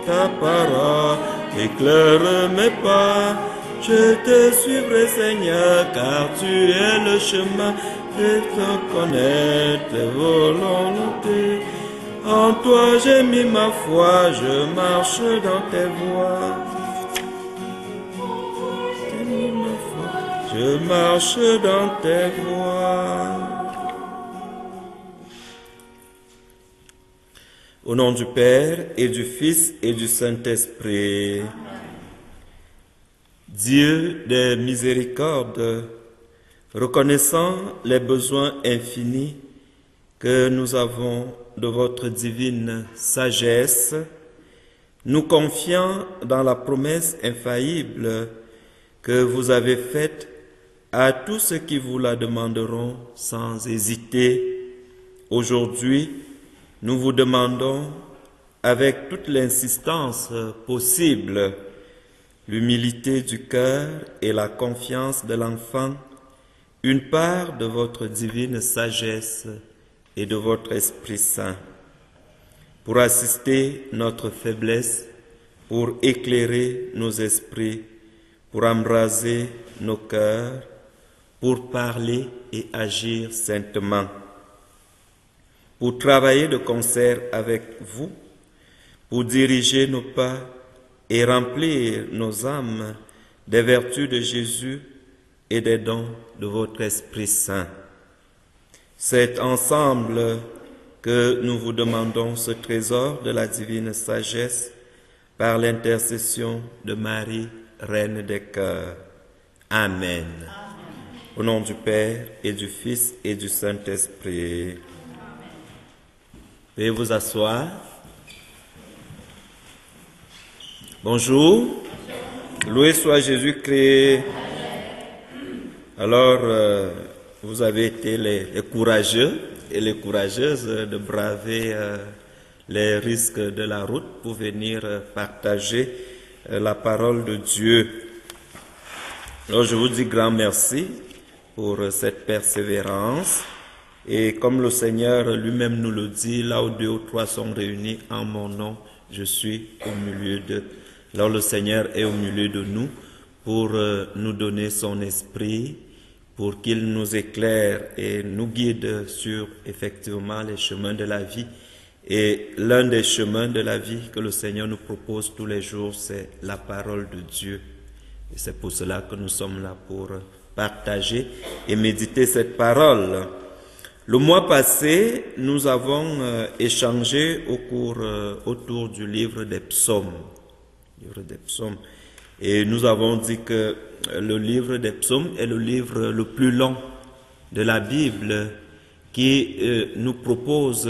ta parole, éclaire mes pas. Je te suivrai, Seigneur, car tu es le chemin. Je te connais tes volontés. En toi j'ai mis ma foi, je marche dans tes voies. J'ai mis ma foi, je marche dans tes voies. Au nom du Père et du Fils et du Saint-Esprit. Dieu des miséricordes, reconnaissant les besoins infinis que nous avons de votre divine sagesse, nous confiant dans la promesse infaillible que vous avez faite à tous ceux qui vous la demanderont sans hésiter. Aujourd'hui, nous vous demandons, avec toute l'insistance possible, l'humilité du cœur et la confiance de l'enfant, une part de votre divine sagesse et de votre Esprit Saint, pour assister notre faiblesse, pour éclairer nos esprits, pour embraser nos cœurs, pour parler et agir saintement, pour travailler de concert avec vous, pour diriger nos pas et remplir nos âmes des vertus de Jésus et des dons de votre Esprit Saint. C'est ensemble que nous vous demandons ce trésor de la divine sagesse par l'intercession de Marie, Reine des cœurs. Amen. Au nom du Père et du Fils et du Saint-Esprit. Veuillez vous asseoir. Bonjour. Loué soit Jésus-Christ. Alors, vous avez été les courageux et les courageuses de braver les risques de la route pour venir partager la parole de Dieu. Alors, je vous dis grand merci pour cette persévérance. Et comme le Seigneur lui-même nous le dit, là où 2 ou 3 sont réunis en mon nom, je suis au milieu d'eux. Alors le Seigneur est au milieu de nous pour nous donner son esprit, pour qu'il nous éclaire et nous guide sur effectivement les chemins de la vie. Et l'un des chemins de la vie que le Seigneur nous propose tous les jours, c'est la parole de Dieu. Et c'est pour cela que nous sommes là pour partager et méditer cette parole. Le mois passé, nous avons échangé autour du livre des psaumes. Et nous avons dit que le livre des psaumes est le livre le plus long de la Bible qui nous propose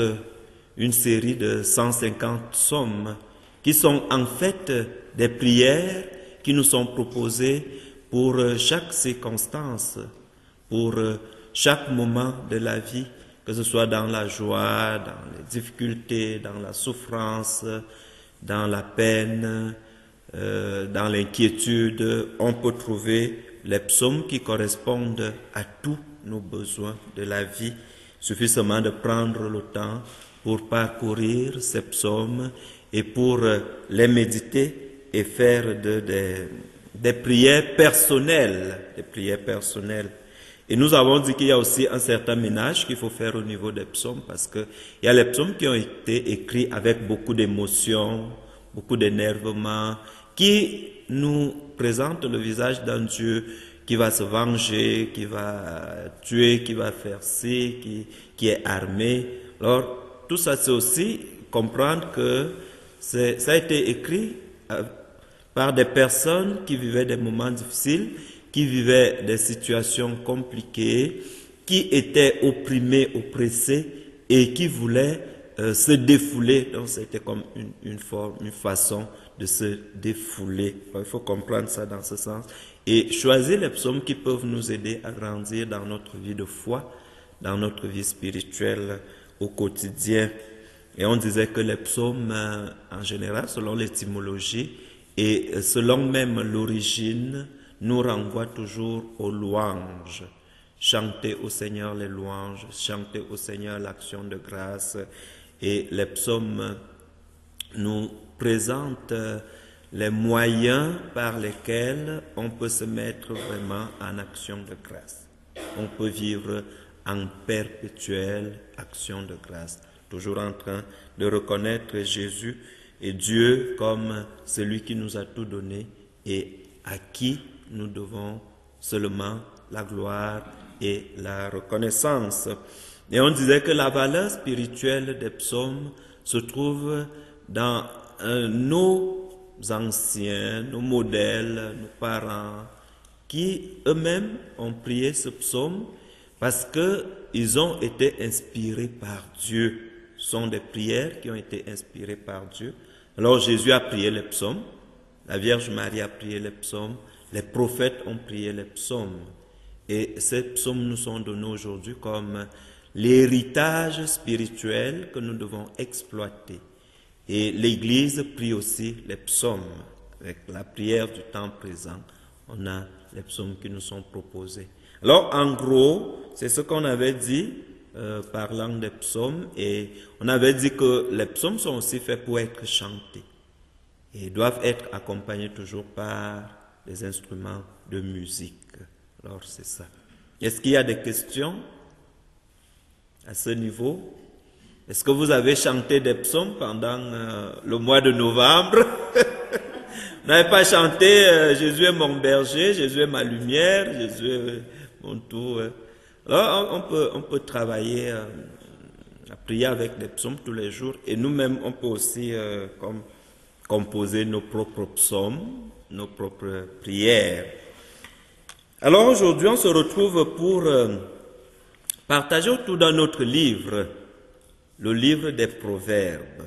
une série de 150 psaumes qui sont en fait des prières qui nous sont proposées pour chaque circonstance, pour chaque moment de la vie, que ce soit dans la joie, dans les difficultés, dans la souffrance, dans la peine, dans l'inquiétude, on peut trouver les psaumes qui correspondent à tous nos besoins de la vie. Il suffit seulement de prendre le temps pour parcourir ces psaumes et pour les méditer et faire des prières personnelles, Et nous avons dit qu'il y a aussi un certain ménage qu'il faut faire au niveau des psaumes, parce que il y a les psaumes qui ont été écrits avec beaucoup d'émotion, beaucoup d'énervement, qui nous présentent le visage d'un Dieu qui va se venger, qui va tuer, qui va faire ci, qui est armé. Alors, tout ça, c'est aussi comprendre que ça a été écrit par des personnes qui vivaient des moments difficiles, qui vivaient des situations compliquées, qui étaient opprimés, oppressés et qui voulaient se défouler. Donc c'était comme une façon de se défouler. Alors, il faut comprendre ça dans ce sens. Et choisir les psaumes qui peuvent nous aider à grandir dans notre vie de foi, dans notre vie spirituelle au quotidien. Et on disait que les psaumes, en général, selon l'étymologie et selon même l'origine, nous renvoient toujours aux louanges. Chanter au Seigneur les louanges, chanter au Seigneur l'action de grâce. Et les psaumes nous présente les moyens par lesquels on peut se mettre vraiment en action de grâce. On peut vivre en perpétuelle action de grâce, toujours en train de reconnaître Jésus et Dieu comme celui qui nous a tout donné et à qui nous devons seulement la gloire et la reconnaissance. Et on disait que la valeur spirituelle des psaumes se trouve dans nos anciens, nos modèles, nos parents, qui eux-mêmes ont prié ce psaume parce qu'ils ont été inspirés par Dieu. Ce sont des prières qui ont été inspirées par Dieu. Alors Jésus a prié les psaumes, la Vierge Marie a prié les psaumes, les prophètes ont prié les psaumes. Et ces psaumes nous sont donnés aujourd'hui comme l'héritage spirituel que nous devons exploiter. Et l'Église prie aussi les psaumes. Avec la prière du temps présent, on a les psaumes qui nous sont proposés. Alors, en gros, c'est ce qu'on avait dit parlant des psaumes. Et on avait dit que les psaumes sont aussi faits pour être chantés. Et doivent être accompagnés toujours par des instruments de musique. Alors, c'est ça. Est-ce qu'il y a des questions à ce niveau? Est-ce que vous avez chanté des psaumes pendant le mois de novembre? Vous n'avez pas chanté Jésus est mon berger, Jésus est ma lumière, Jésus est mon tout. Alors, on peut travailler à prier avec des psaumes tous les jours. Et nous-mêmes, on peut aussi composer nos propres psaumes, nos propres prières. Alors aujourd'hui, on se retrouve pour partager autour d'un autre livre, le livre des Proverbes.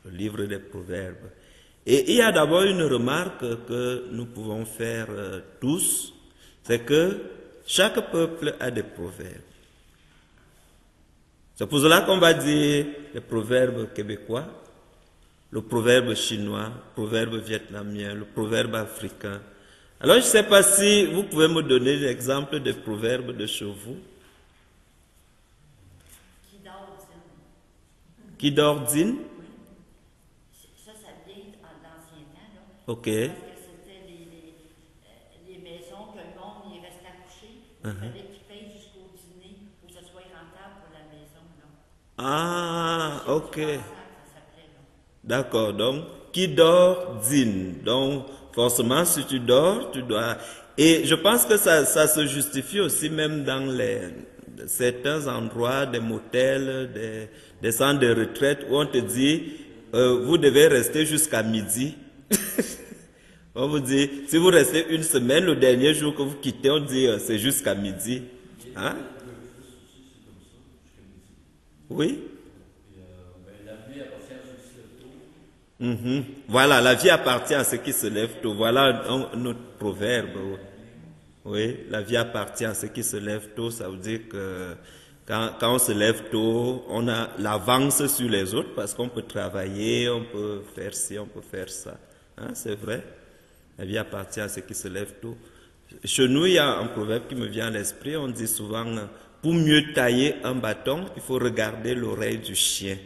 Le livre des Proverbes. Et il y a d'abord une remarque que nous pouvons faire tous, c'est que chaque peuple a des proverbes. C'est pour cela qu'on va dire les proverbes québécois, le proverbe chinois, le proverbe vietnamien, le proverbe africain. Alors, je ne sais pas si vous pouvez me donner l'exemple des proverbes de chez vous. Qui d'ordine? Ça vient d'ancien temps, là. Ok. Parce que c'était les maisons que le monde y restait couché. Il fallait qu'ils payent jusqu'au dîner pour que ce soit rentable pour la maison, là. Ah, ok. Ça s'appelait, là. D'accord, donc, qui dort dîne. Donc, forcément, si tu dors, tu dois... Et je pense que ça se justifie aussi même dans certains endroits, des motels, des centres de retraite, où on te dit, vous devez rester jusqu'à midi. On vous dit, si vous restez une semaine, le dernier jour que vous quittez, on dit, c'est jusqu'à midi. Hein? Oui? Voilà, la vie appartient à ceux qui se lèvent tôt. Voilà notre proverbe. Oui, la vie appartient à ceux qui se lèvent tôt. Ça veut dire que quand on se lève tôt, on a l'avance sur les autres parce qu'on peut travailler, on peut faire ci, on peut faire ça. Hein, c'est vrai. La vie appartient à ceux qui se lèvent tôt. Chez nous, il y a un proverbe qui me vient à l'esprit. On dit souvent, pour mieux tailler un bâton, il faut regarder l'oreille du chien.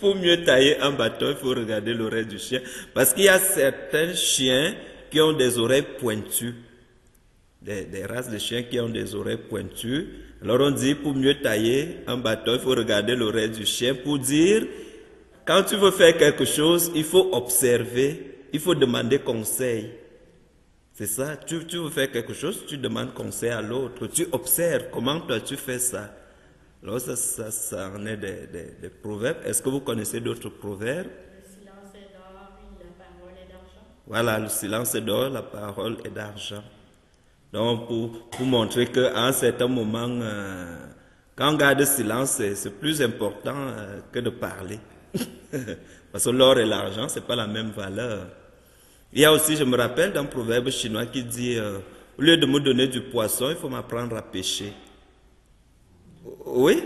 Pour mieux tailler un bâton, il faut regarder l'oreille du chien. Parce qu'il y a certains chiens qui ont des oreilles pointues. Des races de chiens qui ont des oreilles pointues. Alors on dit, pour mieux tailler un bâton, il faut regarder l'oreille du chien. Pour dire, quand tu veux faire quelque chose, il faut observer, il faut demander conseil. C'est ça, tu veux faire quelque chose, tu demandes conseil à l'autre. Tu observes comment toi tu fais ça. Alors ça en est des proverbes. Est-ce que vous connaissez d'autres proverbes? Le silence est d'or et la parole est d'argent. Voilà, le silence est d'or, la parole est d'argent. Donc, pour montrer qu'à un certain moment, quand on garde le silence, c'est plus important que de parler. Parce que l'or et l'argent, c'est pas la même valeur. Il y a aussi, je me rappelle, d'un proverbe chinois qui dit, au lieu de me donner du poisson, il faut m'apprendre à pêcher. Oui,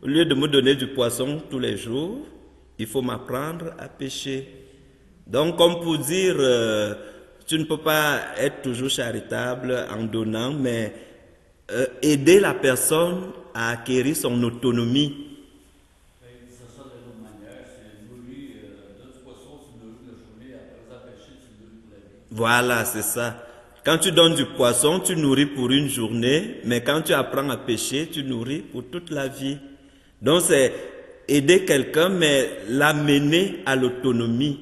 au lieu de me donner du poisson tous les jours, il faut m'apprendre à pêcher. Donc, comme pour dire, tu ne peux pas être toujours charitable en donnant, mais aider la personne à acquérir son autonomie. Voilà, c'est ça. Quand tu donnes du poisson, tu nourris pour une journée, mais quand tu apprends à pêcher, tu nourris pour toute la vie. Donc c'est aider quelqu'un, mais l'amener à l'autonomie,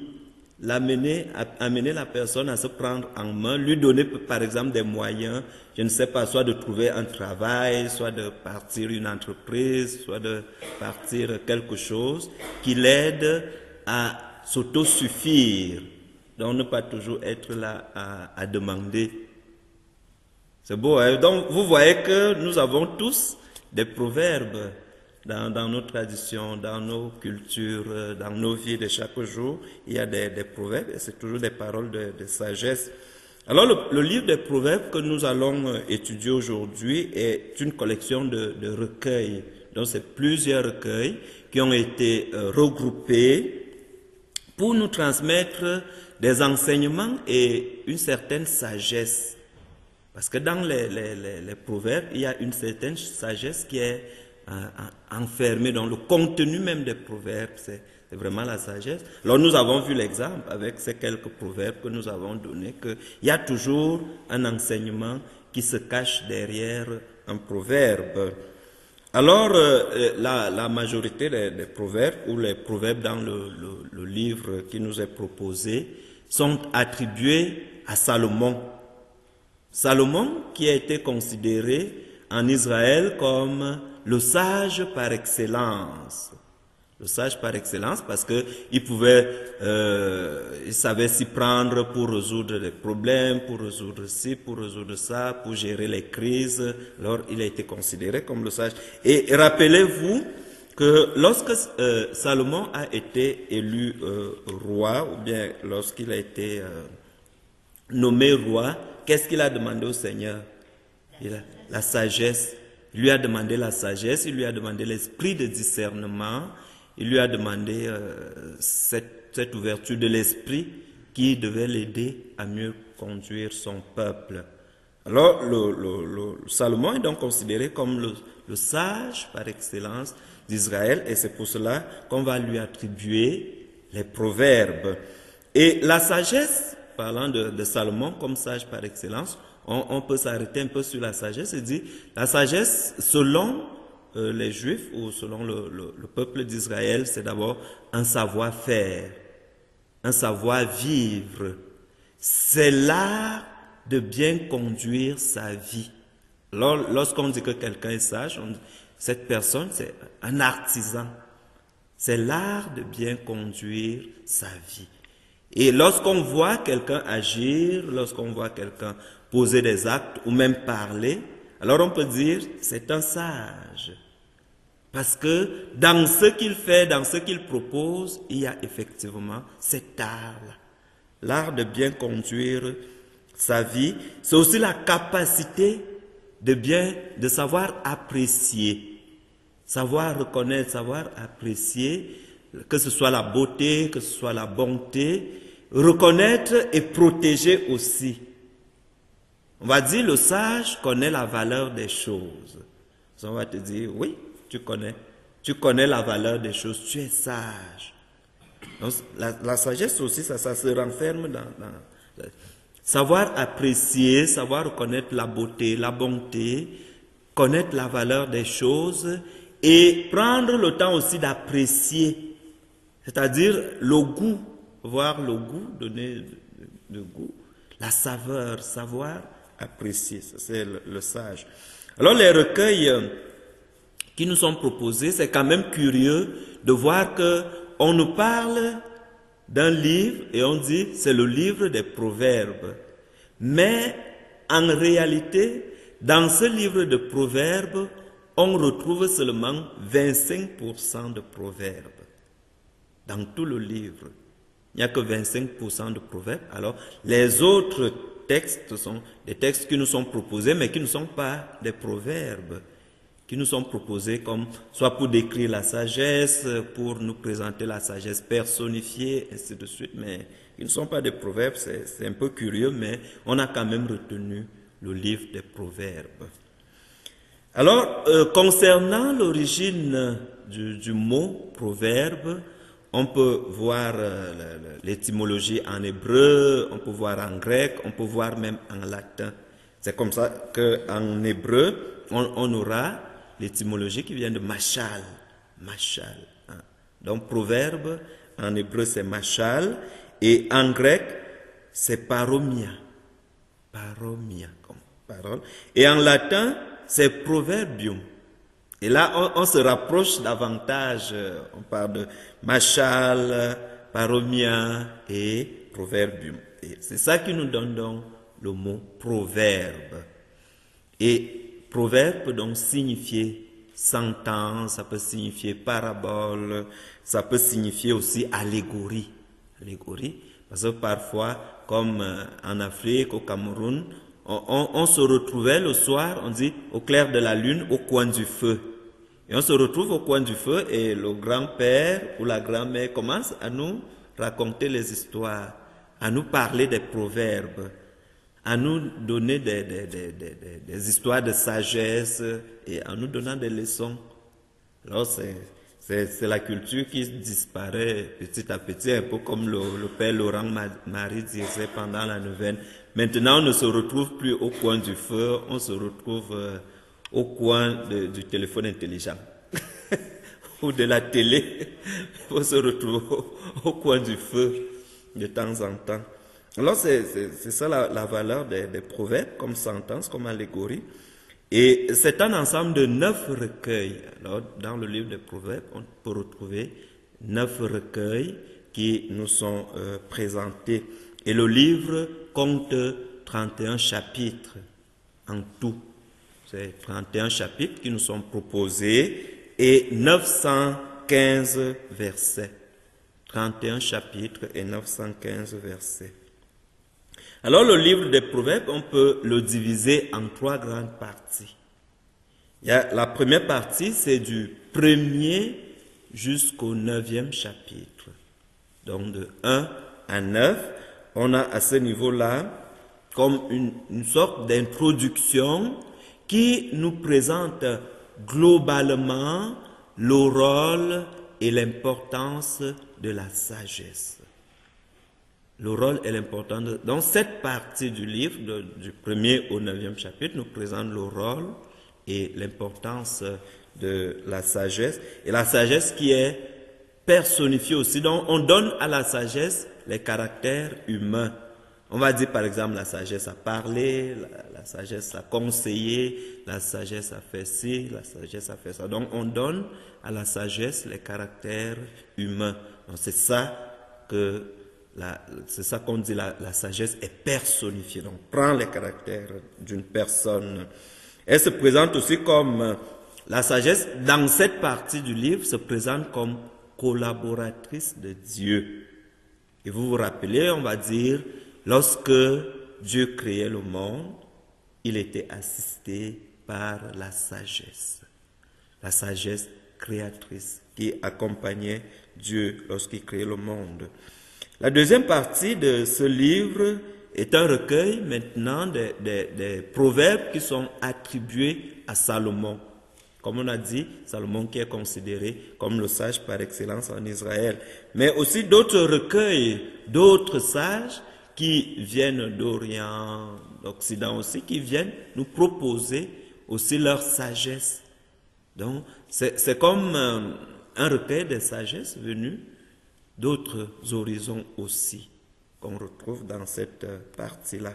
amener la personne à se prendre en main, lui donner par exemple des moyens, je ne sais pas, soit de trouver un travail, soit de partir une entreprise, soit de partir quelque chose qui l'aide à s'autosuffire. Donc ne pas toujours être là à demander. C'est beau, hein? Donc vous voyez que nous avons tous des proverbes dans nos traditions, dans nos cultures, dans nos vies de chaque jour. Il y a des proverbes et c'est toujours des paroles de sagesse. Alors le livre des proverbes que nous allons étudier aujourd'hui est une collection de recueils. Donc c'est plusieurs recueils qui ont été regroupés pour nous transmettre des enseignements et une certaine sagesse. Parce que dans les proverbes, il y a une certaine sagesse qui est enfermée dans le contenu même des proverbes. C'est vraiment la sagesse. Alors nous avons vu l'exemple avec ces quelques proverbes que nous avons donnés, qu'il y a toujours un enseignement qui se cache derrière un proverbe. Alors, la majorité des proverbes, ou les proverbes dans le livre qui nous est proposé, sont attribués à Salomon. Salomon qui a été considéré en Israël comme le sage par excellence. Le sage par excellence parce que il savait s'y prendre pour résoudre les problèmes, pour résoudre ci, pour résoudre ça, pour gérer les crises. Alors il a été considéré comme le sage. Et rappelez-vous que lorsque Salomon a été élu roi, ou bien lorsqu'il a été nommé roi, qu'est-ce qu'il a demandé au Seigneur? La sagesse. Il lui a demandé la sagesse, il lui a demandé l'esprit de discernement, il lui a demandé cette ouverture de l'esprit qui devait l'aider à mieux conduire son peuple. Alors, Salomon est donc considéré comme le sage par excellence d'Israël et c'est pour cela qu'on va lui attribuer les proverbes. Et la sagesse, parlant de Salomon comme sage par excellence, on peut s'arrêter un peu sur la sagesse et dire la sagesse selon les Juifs ou selon le peuple d'Israël, c'est d'abord un savoir-faire, un savoir-vivre. C'est l'art de bien conduire sa vie. Lorsqu'on dit que quelqu'un est sage, cette personne, c'est un artisan. C'est l'art de bien conduire sa vie. Et lorsqu'on voit quelqu'un agir, lorsqu'on voit quelqu'un poser des actes ou même parler, alors on peut dire c'est un sage. Parce que dans ce qu'il fait, dans ce qu'il propose, il y a effectivement cet art-là. L'art de bien conduire sa vie, c'est aussi la capacité de savoir apprécier, savoir reconnaître, savoir apprécier, que ce soit la beauté, que ce soit la bonté, reconnaître et protéger aussi. On va dire le sage connaît la valeur des choses. On va te dire, oui, tu connais la valeur des choses, tu es sage. Donc, la sagesse aussi, ça se renferme dans savoir apprécier, savoir reconnaître la beauté, la bonté, connaître la valeur des choses et prendre le temps aussi d'apprécier, c'est-à-dire le goût, voir le goût, donner le goût, la saveur, savoir apprécier, ça c'est le sage. Alors les recueils qui nous sont proposés, c'est quand même curieux de voir que on nous parle d'un livre et on dit c'est le livre des proverbes. Mais en réalité, dans ce livre de proverbes, on retrouve seulement 25% de proverbes. Dans tout le livre, il n'y a que 25% de proverbes. Alors, les autres textes sont des textes qui nous sont proposés, mais qui ne sont pas des proverbes, qui nous sont proposés comme soit pour décrire la sagesse, pour nous présenter la sagesse personnifiée, ainsi de suite, mais ils ne sont pas des proverbes, c'est un peu curieux, mais on a quand même retenu le livre des proverbes. Alors, concernant l'origine du mot proverbe, On peut voir l'étymologie en hébreu, on peut voir en grec, on peut voir même en latin. C'est comme ça qu'en hébreu, on aura l'étymologie qui vient de machal. Machal. Hein. Donc, proverbe, en hébreu, c'est machal. Et en grec, c'est paromia. Paromia, comme parole. Et en latin, c'est proverbium. Et là, on se rapproche davantage. On parle de machal, paromia et proverbium. Et c'est ça qui nous donne donc le mot proverbe. Et proverbe peut donc signifier sentence, ça peut signifier parabole, ça peut signifier aussi allégorie. Allégorie, parce que parfois, comme en Afrique, au Cameroun, on se retrouvait le soir, on dit, au clair de la lune, au coin du feu. Et on se retrouve au coin du feu et le grand-père ou la grand-mère commence à nous raconter les histoires, à nous parler des proverbes, à nous donner des histoires de sagesse et en nous donnant des leçons. Alors c'est la culture qui disparaît petit à petit, un peu comme le père Laurent Marie disait pendant la neuvaine. Maintenant, on ne se retrouve plus au coin du feu, on se retrouve au coin du téléphone intelligent ou de la télé. On se retrouve au coin du feu de temps en temps. Alors, c'est ça la valeur des proverbes, comme sentence, comme allégorie. Et c'est un ensemble de 9 recueils. Alors, dans le livre des proverbes, on peut retrouver 9 recueils qui nous sont présentés. Et le livre compte 31 chapitres en tout. C'est 31 chapitres qui nous sont proposés et 915 versets. 31 chapitres et 915 versets. Alors le livre des Proverbes, on peut le diviser en 3 grandes parties. La première partie, c'est du 1er jusqu'au 9e chapitre. Donc de 1 à 9, on a à ce niveau-là comme une sorte d'introduction qui nous présente globalement le rôle et l'importance de la sagesse. Le rôle et l'importance. Donc cette partie du livre, du 1er au 9e chapitre, nous présente le rôle et l'importance de la sagesse. Et la sagesse qui est personnifiée aussi. Donc on donne à la sagesse les caractères humains. On va dire par exemple la sagesse à parler, la sagesse à conseiller, la sagesse à faire ci, la sagesse à faire ça. Donc on donne à la sagesse les caractères humains. Donc c'est ça qu'on dit, la sagesse est personnifiée. Donc prend les caractères d'une personne. Elle se présente aussi comme la sagesse, dans cette partie du livre, se présente comme collaboratrice de Dieu. Et vous vous rappelez, on va dire, lorsque Dieu créait le monde, il était assisté par la sagesse créatrice qui accompagnait Dieu lorsqu'il créait le monde. La deuxième partie de ce livre est un recueil maintenant des proverbes qui sont attribués à Salomon. Comme on a dit, Salomon qui est considéré comme le sage par excellence en Israël. Mais aussi d'autres recueils, d'autres sages qui viennent d'Orient, d'Occident aussi, qui viennent nous proposer aussi leur sagesse. Donc, c'est comme un recueil de sagesse venu d'autres horizons aussi, qu'on retrouve dans cette partie-là.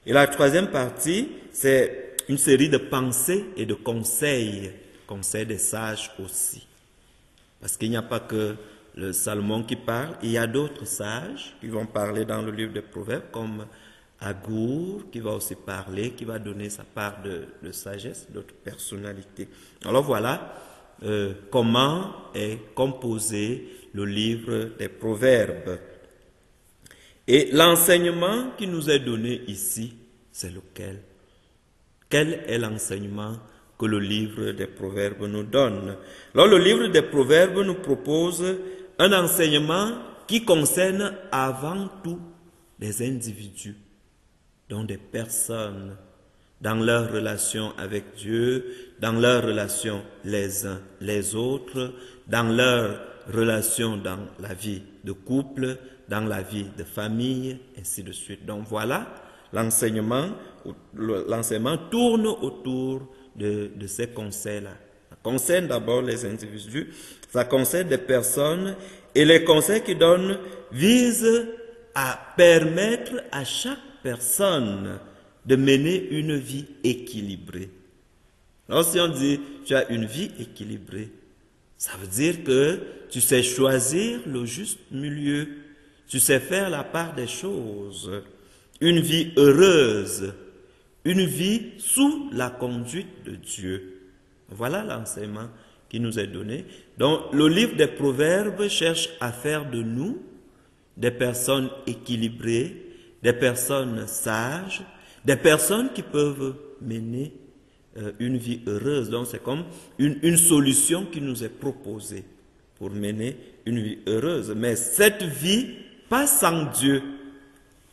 Et la troisième partie, c'est une série de pensées et de conseils des sages aussi. Parce qu'il n'y a pas que le Salomon qui parle, il y a d'autres sages qui vont parler dans le livre des Proverbes, comme Agour, qui va aussi parler, qui va donner sa part de sagesse, d'autres personnalités. Alors voilà comment est composé le livre des Proverbes. Et l'enseignement qui nous est donné ici, c'est lequel? Quel est l'enseignement que le livre des Proverbes nous donne? Alors le livre des Proverbes nous propose un enseignement qui concerne avant tout les individus, donc des personnes, dans leur relation avec Dieu, dans leur relation les uns les autres, dans leur relation dans la vie de couple, dans la vie de famille, ainsi de suite. Donc voilà, l'enseignement tourne autour de ces conseils-là. Ça concerne d'abord les individus, ça concerne des personnes, et les conseils qu'ils donnent visent à permettre à chaque personne de mener une vie équilibrée. Alors si on dit tu as une vie équilibrée, ça veut dire que tu sais choisir le juste milieu, tu sais faire la part des choses, une vie heureuse, une vie sous la conduite de Dieu. Voilà l'enseignement qui nous est donné. Donc le livre des Proverbes cherche à faire de nous des personnes équilibrées, des personnes sages, des personnes qui peuvent mener une vie heureuse. Donc c'est comme une solution qui nous est proposée pour mener une vie heureuse. Mais cette vie, pas sans Dieu,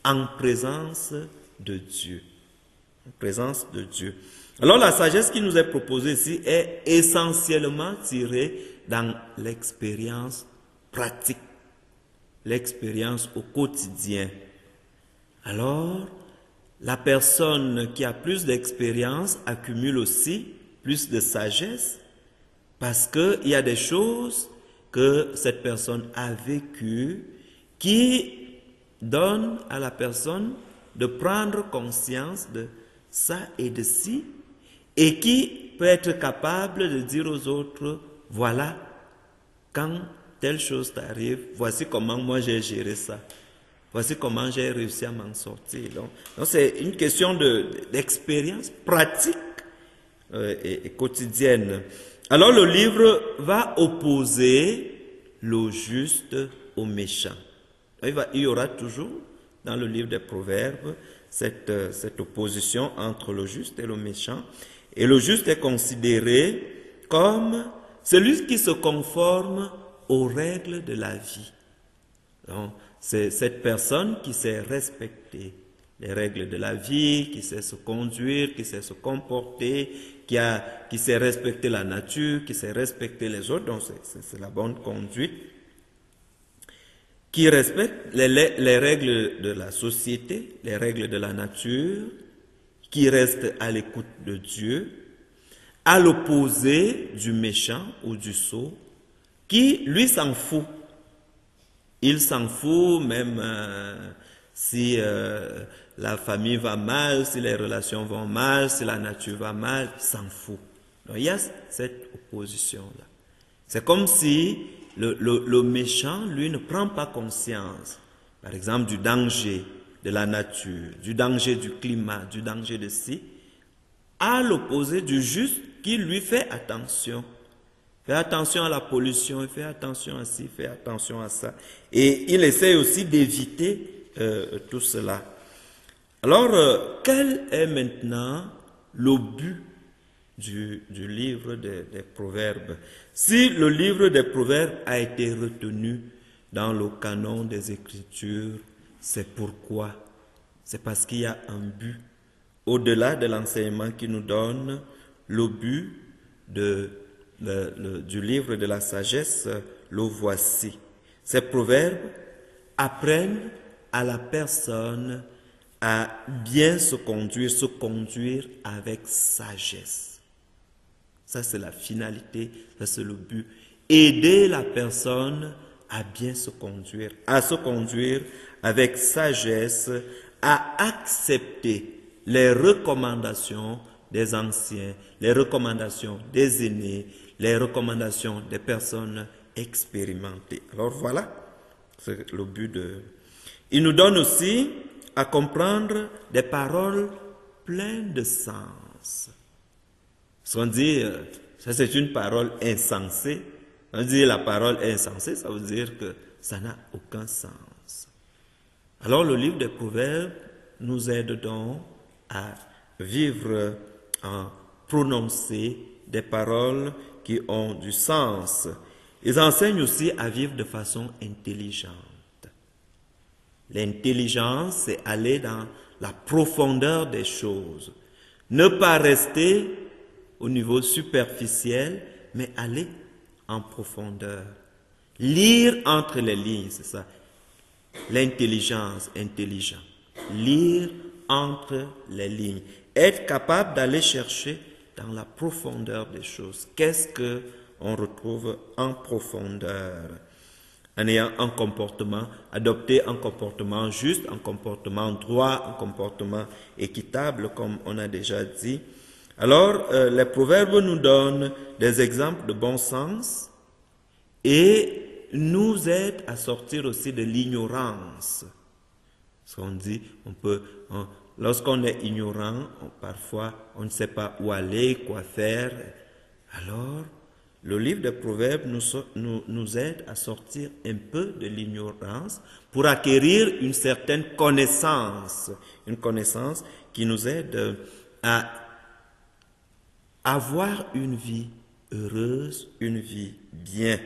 en présence de Dieu. En présence de Dieu. Alors la sagesse qui nous est proposée ici est essentiellement tirée dans l'expérience pratique, l'expérience au quotidien. Alors, la personne qui a plus d'expérience accumule aussi plus de sagesse parce qu'il y a des choses que cette personne a vécues qui donnent à la personne de prendre conscience de ça et de ci et qui peut être capable de dire aux autres, voilà, quand telle chose t'arrive, voici comment moi j'ai géré ça. Voici comment j'ai réussi à m'en sortir. Donc c'est une question d'expérience pratique et quotidienne. Alors le livre va opposer le juste au méchant. Il y aura toujours dans le livre des Proverbes cette opposition entre le juste et le méchant. Et le juste est considéré comme celui qui se conforme aux règles de la vie. Donc, c'est cette personne qui sait respecter les règles de la vie, qui sait se conduire, qui sait se comporter, qui sait respecter la nature, qui sait respecter les autres. Donc, c'est la bonne conduite. Qui respecte les règles de la société, les règles de la nature, qui reste à l'écoute de Dieu, à l'opposé du méchant ou du sot, qui, lui, s'en fout. Il s'en fout même si la famille va mal, si les relations vont mal, si la nature va mal, il s'en fout. Donc il y a cette opposition-là. C'est comme si le méchant, lui, ne prend pas conscience, par exemple, du danger de la nature, du danger du climat, du danger de ci, à l'opposé du juste qui lui fait attention. Fait attention à la pollution, il fait attention à ci, fait attention à ça. Et il essaie aussi d'éviter tout cela. Alors, quel est maintenant le but du livre des Proverbes? Si le livre des Proverbes a été retenu dans le canon des Écritures, c'est pourquoi? C'est parce qu'il y a un but. Au-delà de l'enseignement qu'il nous donne, le but du livre de la sagesse, le voici. Ces proverbes apprennent à la personne à bien se conduire avec sagesse. Ça, c'est la finalité, ça, c'est le but. Aider la personne à bien se conduire avec sagesse, à accepter les recommandations des anciens, les recommandations des aînés, les recommandations des personnes expérimentées. Alors voilà, c'est le but de... Il nous donne aussi à comprendre des paroles pleines de sens. Si on dit, ça c'est une parole insensée, on dit la parole insensée, ça veut dire que ça n'a aucun sens. Alors le livre des Proverbes nous aide donc à vivre, à prononcer des paroles qui ont du sens. Ils enseignent aussi à vivre de façon intelligente. L'intelligence, c'est aller dans la profondeur des choses. Ne pas rester au niveau superficiel, mais aller en profondeur. Lire entre les lignes, c'est ça. L'intelligence, intelligent. Lire entre les lignes. Être capable d'aller chercher dans la profondeur des choses. Qu'est-ce que on retrouve en profondeur? En ayant un comportement, adopter un comportement juste, un comportement droit, un comportement équitable, comme on a déjà dit. Alors, les proverbes nous donnent des exemples de bon sens et nous aident à sortir aussi de l'ignorance. Ce qu'on dit, lorsqu'on est ignorant, parfois on ne sait pas où aller, quoi faire. Alors, le livre des Proverbes nous aide à sortir un peu de l'ignorance pour acquérir une certaine connaissance, une connaissance qui nous aide à avoir une vie heureuse, une vie bien.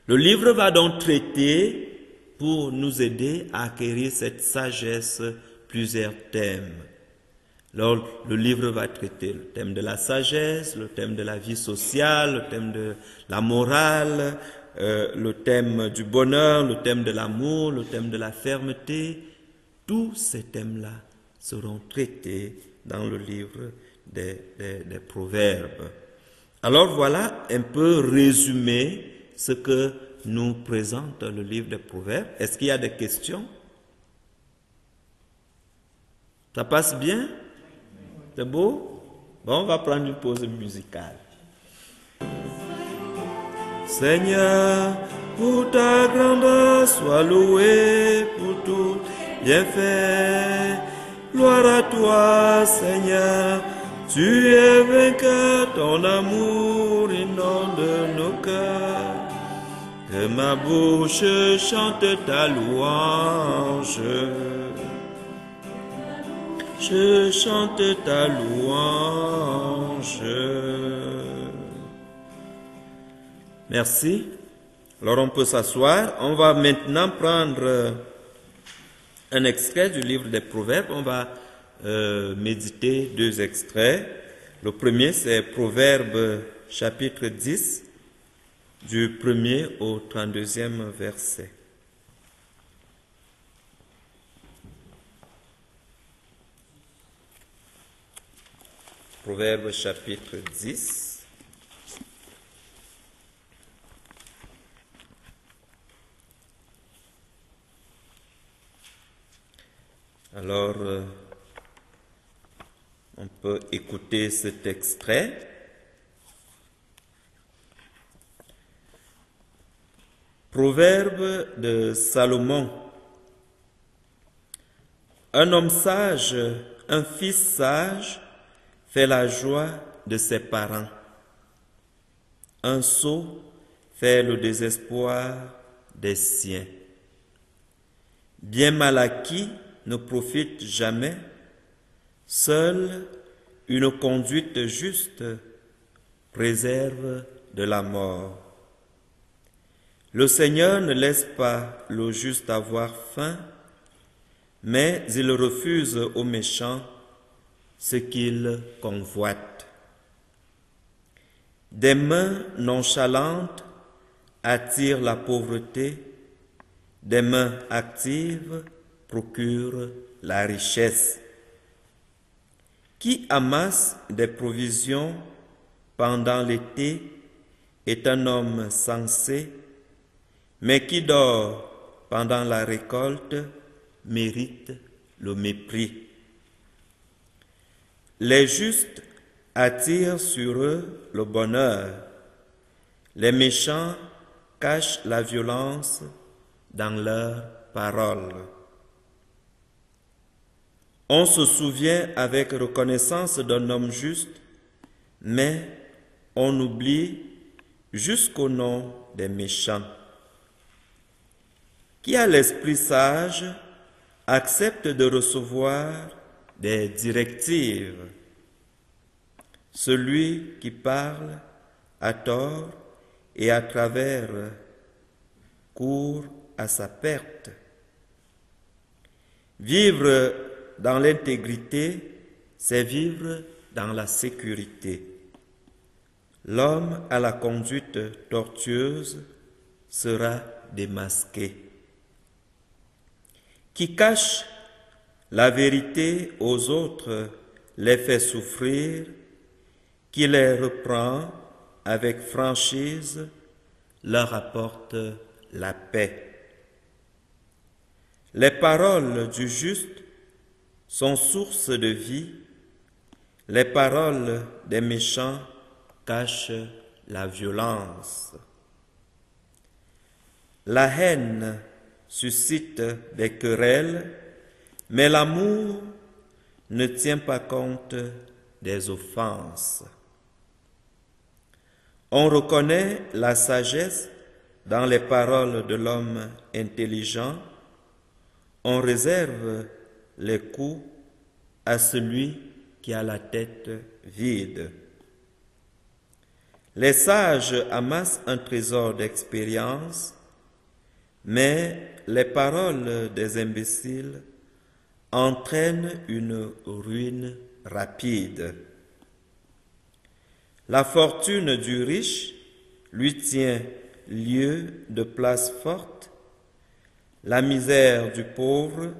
Le livre va donc traiter, pour nous aider à acquérir cette sagesse, plusieurs thèmes. Alors, le livre va traiter le thème de la sagesse, le thème de la vie sociale, le thème de la morale, le thème du bonheur, le thème de l'amour, le thème de la fermeté. Tous ces thèmes-là seront traités dans le livre des Proverbes. Alors voilà un peu résumé ce que nous présente le livre des Proverbes. Est-ce qu'il y a des questions? Ça passe bien? C'est beau? Bon, on va prendre une pause musicale. Seigneur, pour ta grandeur, sois loué pour tout bienfait. Gloire à toi, Seigneur, tu es vainqueur, ton amour inonde nos cœurs. Que ma bouche chante ta louange. Je chante ta louange. Merci. Alors on peut s'asseoir. On va maintenant prendre un extrait du livre des Proverbes. On va méditer 2 extraits. Le premier, c'est Proverbes chapitre 10, du 1er au 32e verset. Proverbes chapitre 10. Alors, on peut écouter cet extrait. Proverbe de Salomon. Un homme sage, un fils sage, fait la joie de ses parents. Un sot fait le désespoir des siens. Bien mal acquis ne profite jamais. Seule une conduite juste préserve de la mort. Le Seigneur ne laisse pas le juste avoir faim, mais il refuse aux méchants ce qu'ils convoitent. Des mains nonchalantes attirent la pauvreté, des mains actives procurent la richesse. Qui amasse des provisions pendant l'été est un homme sensé, mais qui dort pendant la récolte mérite le mépris. Les justes attirent sur eux le bonheur. Les méchants cachent la violence dans leurs paroles. On se souvient avec reconnaissance d'un homme juste, mais on oublie jusqu'au nom des méchants. Qui a l'esprit sage accepte de recevoir des directives. Celui qui parle à tort et à travers court à sa perte. Vivre dans l'intégrité, c'est vivre dans la sécurité. L'homme à la conduite tortueuse sera démasqué. Qui cache la vérité aux autres les fait souffrir, qui les reprend avec franchise leur apporte la paix. Les paroles du juste sont source de vie, les paroles des méchants cachent la violence. La haine suscite des querelles, mais l'amour ne tient pas compte des offenses. On reconnaît la sagesse dans les paroles de l'homme intelligent, on réserve les coups à celui qui a la tête vide. Les sages amassent un trésor d'expérience, mais les paroles des imbéciles entraînent une ruine rapide. La fortune du riche lui tient lieu de place forte, la misère du pauvre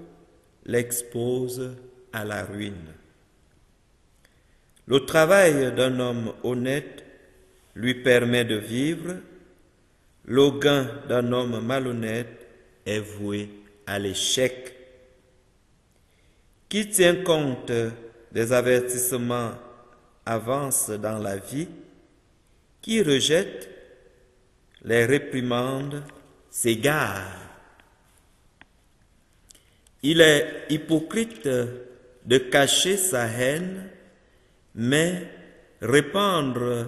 l'expose à la ruine. Le travail d'un homme honnête lui permet de vivre, le gain d'un homme malhonnête est voué à l'échec. Qui tient compte des avertissements avance dans la vie, qui rejette les réprimandes s'égare. Il est hypocrite de cacher sa haine, mais répandre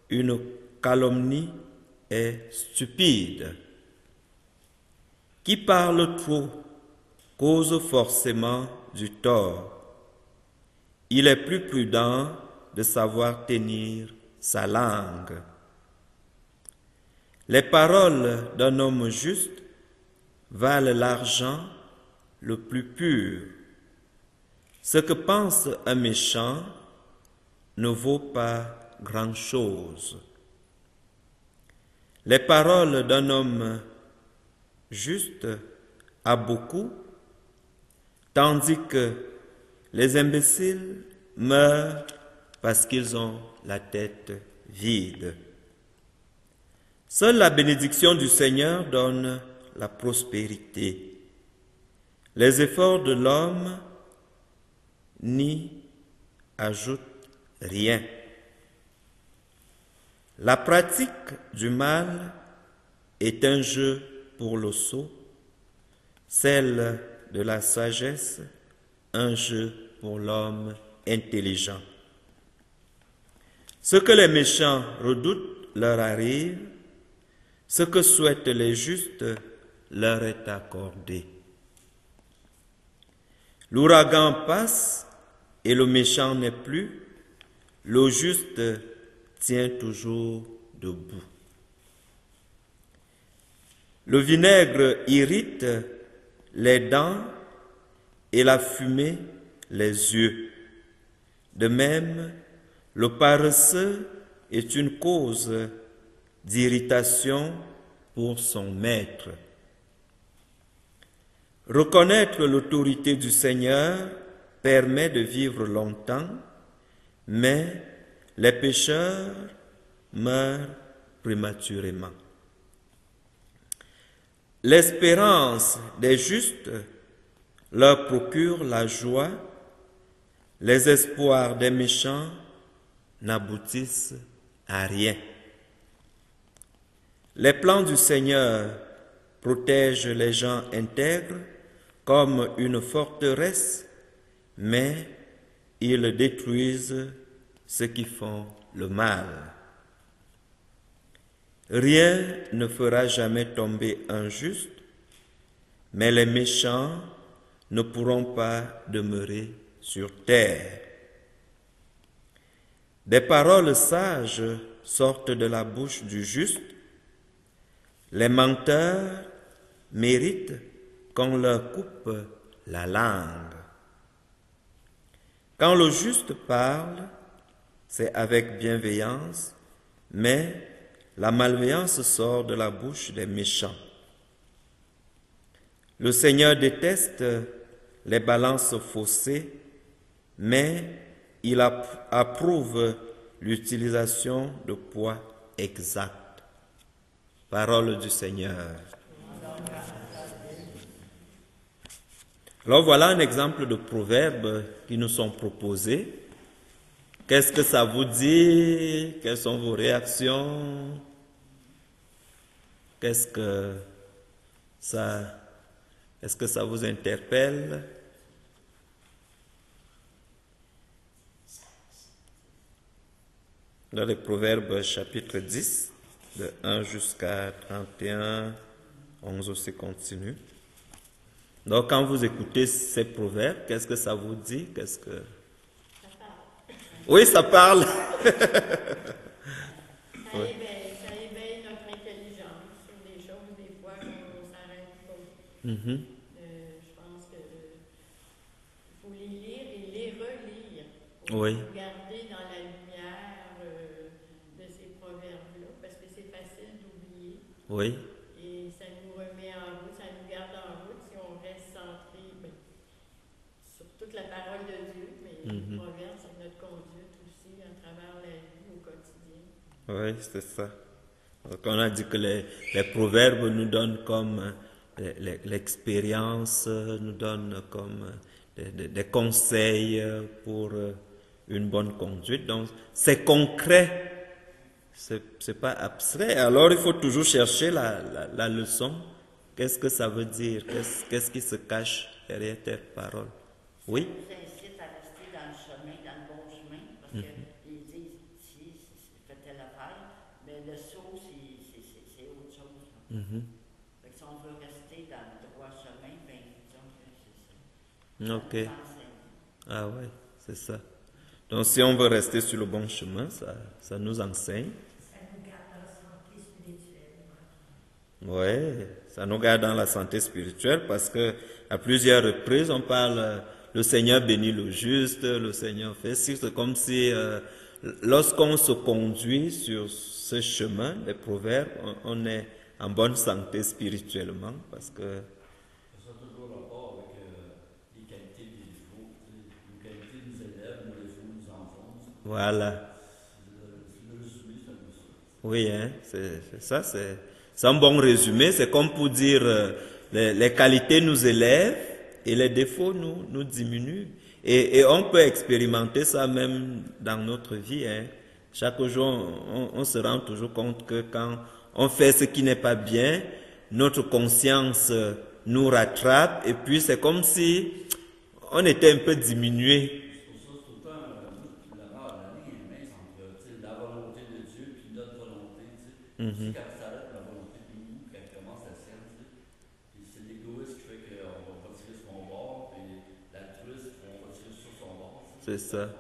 une calomnie est stupide. Qui parle trop cause forcément du tort. Il est plus prudent de savoir tenir sa langue. Les paroles d'un homme juste valent l'argent le plus pur. Ce que pense un méchant ne vaut pas grand-chose. Les paroles d'un homme juste a beaucoup, tandis que les imbéciles meurent parce qu'ils ont la tête vide. Seule la bénédiction du Seigneur donne la prospérité. Les efforts de l'homme n'y ajoutent rien. La pratique du mal est un jeu pour le sot, celle de la sagesse, un jeu pour l'homme intelligent. Ce que les méchants redoutent leur arrive, ce que souhaitent les justes leur est accordé. L'ouragan passe et le méchant n'est plus, le juste tient toujours debout. Le vinaigre irrite les dents et la fumée les yeux. De même, le paresseux est une cause d'irritation pour son maître. Reconnaître l'autorité du Seigneur permet de vivre longtemps, mais les pécheurs meurent prématurément. L'espérance des justes leur procure la joie, les espoirs des méchants n'aboutissent à rien. Les plans du Seigneur protègent les gens intègres comme une forteresse, mais ils détruisent ceux qui font le mal. Rien ne fera jamais tomber un juste, mais les méchants ne pourront pas demeurer sur terre. Des paroles sages sortent de la bouche du juste. Les menteurs méritent qu'on leur coupe la langue. Quand le juste parle, c'est avec bienveillance, mais la malveillance sort de la bouche des méchants. Le Seigneur déteste les balances faussées, mais il approuve l'utilisation de poids exacts. Parole du Seigneur. Alors voilà un exemple de proverbes qui nous sont proposés. Qu'est-ce que ça vous dit? Quelles sont vos réactions? Est-ce que ça vous interpelle? Dans les Proverbes chapitre 10, de 1 jusqu'à 31, 11 aussi continue. Donc quand vous écoutez ces proverbes, qu'est-ce que ça vous dit? Ça parle. Oui, ça parle. Ça éveille notre intelligence sur des choses, des fois, qu'on s'arrête pas. Je pense qu'il faut les lire et les relire. Pour Oui. nous garder dans la lumière de ces proverbes-là, parce que c'est facile d'oublier. Oui. Et ça nous remet en route, ça nous garde en route si on reste centré sur toute la parole de Dieu, mais les proverbes, c'est notre conduite aussi à travers la vie au quotidien. Oui, c'est ça. Donc on a dit que les proverbes nous donnent comme l'expérience, nous donnent comme des conseils pour une bonne conduite. Donc c'est concret, c'est pas abstrait. Alors il faut toujours chercher la leçon. Qu'est-ce que ça veut dire? Qu'est-ce qui se cache derrière tes paroles? Oui? Ça nous incite à rester dans le chemin, dans le bon chemin, parce qu'ils disent, si fait telle affaire, mais le saut, c'est autre chose. Fait que si on veut rester dans le droit chemin, disons que c'est ça. Ok. Ah ouais, c'est ça. Donc si on veut rester sur le bon chemin, ça nous enseigne. Ça nous garde dans la santé spirituelle. Oui, ça nous garde dans la santé spirituelle parce que à plusieurs reprises on parle le Seigneur bénit le juste, le Seigneur fait ci. C'est comme si lorsqu'on se conduit sur ce chemin des proverbes, on est en bonne santé spirituellement parce que Ça a toujours rapport avec les qualités des défauts. Nos qualités nous élèvent, nos défauts nous enfoncent. voilà. Le résumé, c'est un peu ça. Oui, hein, c'est ça, c'est un bon résumé. C'est comme pour dire les qualités nous élèvent et les défauts nous diminuent. Et on peut expérimenter ça même dans notre vie. Hein. Chaque jour, on se rend toujours compte que quand on fait ce qui n'est pas bien, notre conscience nous rattrape et puis c'est comme si on était un peu diminué. C'est pour ça, tout le temps, la ligne est mince entre la volonté de Dieu et notre volonté. C'est quand ça arrête la volonté de nous, quand elle commence à sienne. Puis c'est l'égoïsme qui fait qu'on va tirer sur son bord, puis l'altruisme qu'on va tirer sur son bord. C'est ça.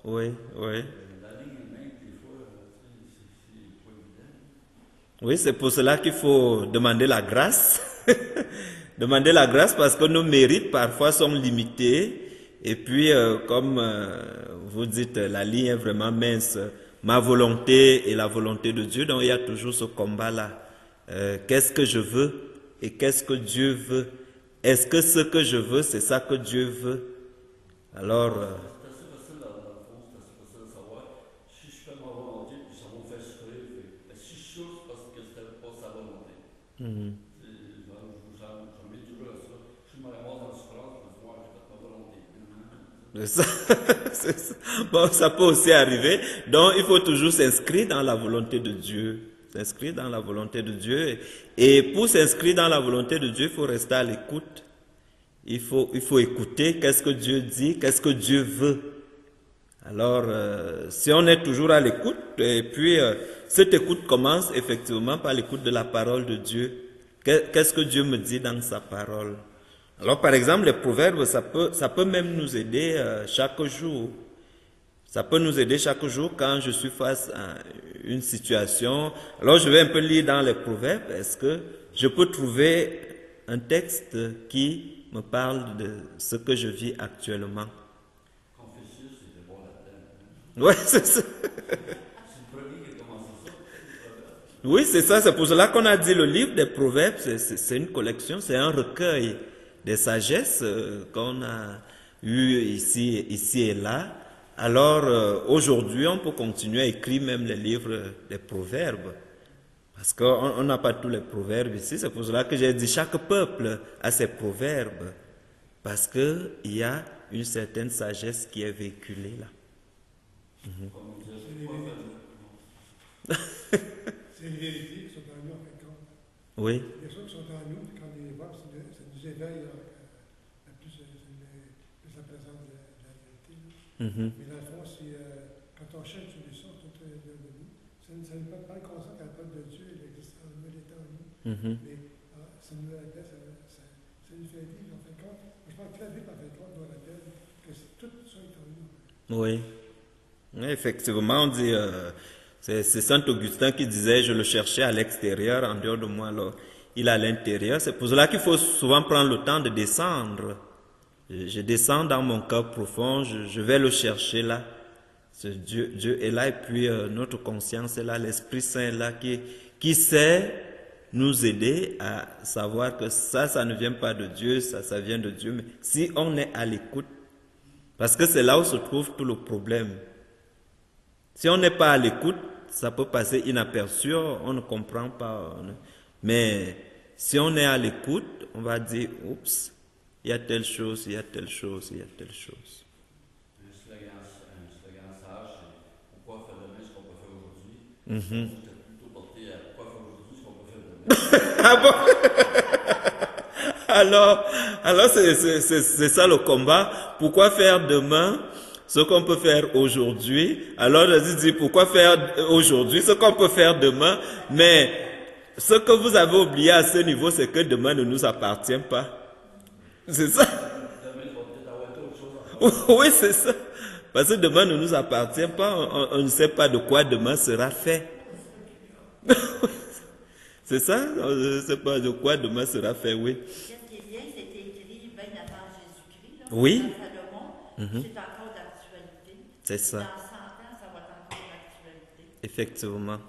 Oui, oui. La ligne est mince, des fois, c'est pas évident. Oui, c'est pour cela qu'il faut demander la grâce. Demander la grâce parce que nos mérites parfois sont limités. Et puis, comme vous dites, la ligne est vraiment mince. Ma volonté et la volonté de Dieu. Donc, il y a toujours ce combat-là. Qu'est-ce que je veux et qu'est-ce que Dieu veut? Est-ce que ce que je veux, c'est ça que Dieu veut? Alors... C'est assez facile, dans le fond, c'est assez facile de savoir. Si je fais ma volonté, puis ça va me faire souffrir. Mais si je souffre, c'est parce que c'était pas sa volonté. J'en mets toujours à ça. Si je me ramasse dans la souffrance, je me dis, ouais, j'ai fait ma volonté. c'est ça. Bon, ça peut aussi arriver. Donc, il faut toujours s'inscrire dans la volonté de Dieu. S'inscrire dans la volonté de Dieu. Et pour s'inscrire dans la volonté de Dieu, il faut rester à l'écoute. Il faut écouter qu'est-ce que Dieu dit, qu'est-ce que Dieu veut. Alors, si on est toujours à l'écoute, et puis cette écoute commence effectivement par l'écoute de la parole de Dieu. Qu'est-ce que Dieu me dit dans sa parole? Alors, par exemple, les proverbes, ça peut même nous aider chaque jour. Ça peut nous aider chaque jour quand je suis face à une situation. Alors, je vais un peu lire dans les proverbes. Est-ce que je peux trouver un texte qui me parle de ce que je vis actuellement? Confucius, c'était bon là-dedans. Oui, c'est ça. C'est le premier qui a commencé ça. Oui, c'est ça, c'est pour cela qu'on a dit le livre des Proverbes, c'est une collection, c'est un recueil des sagesses qu'on a eu ici et là. Alors, aujourd'hui, on peut continuer à écrire même les livres des Proverbes. Parce qu'on n'a pas tous les proverbes ici, c'est pour cela que j'ai dit chaque peuple a ses proverbes. Parce qu'il y a une certaine sagesse qui est véhiculée là. C'est les vérités qui sont en nous, en fin de compte. Oui. Les choses qui sont en nous, quand on les voit, ça nous éveille plus la présence de la vérité. Mais dans le fond, quand on cherche une solution, tout est de nous. Ça ne peut pas être conscient que la parole de Dieu elle existe en nous, elle est en nous. Mais ça nous aide, ça nous fait vivre, en fin de compte. Je pense que la Bible, en fin de compte, nous rappelle que tout ça est en nous. Oui. Oui, effectivement, on dit, c'est Saint Augustin qui disait, je le cherchais à l'extérieur, en dehors de moi, alors il est à l'intérieur. C'est pour cela qu'il faut souvent prendre le temps de descendre. Je descends dans mon cœur profond, je vais le chercher là. Dieu est là et puis notre conscience est là, l'Esprit Saint est là qui sait nous aider à savoir que ça ne vient pas de Dieu, ça vient de Dieu. Mais si on est à l'écoute, parce que c'est là où se trouve tout le problème. Si on n'est pas à l'écoute, ça peut passer inaperçu, on ne comprend pas. Mais si on est à l'écoute, on va dire, oups, il y a telle chose, il y a telle chose, il y a telle chose. Un slogan sage, c'est pourquoi faire demain ce qu'on peut faire aujourd'hui. J'étais plutôt porté à pourquoi faire aujourd'hui ce qu'on peut faire demain. Ah bon? Alors c'est ça le combat. Pourquoi faire demain ce qu'on peut faire aujourd'hui? Alors Jésus dit pourquoi faire aujourd'hui ce qu'on peut faire demain? Mais ce que vous avez oublié à ce niveau, c'est que demain ne nous appartient pas. C'est ça? Oui, c'est ça. Parce que demain ne nous appartient pas. On ne sait pas de quoi demain sera fait. C'est ça? On ne sait pas de quoi demain sera fait, oui. Qu'est-ce qui est bien, c'est écrit bien avant Jésus-Christ. Là, Oui. Salomon, c'est encore d'actualité. C'est ça. Dans 100 ans, ça va être encore d'actualité. Effectivement.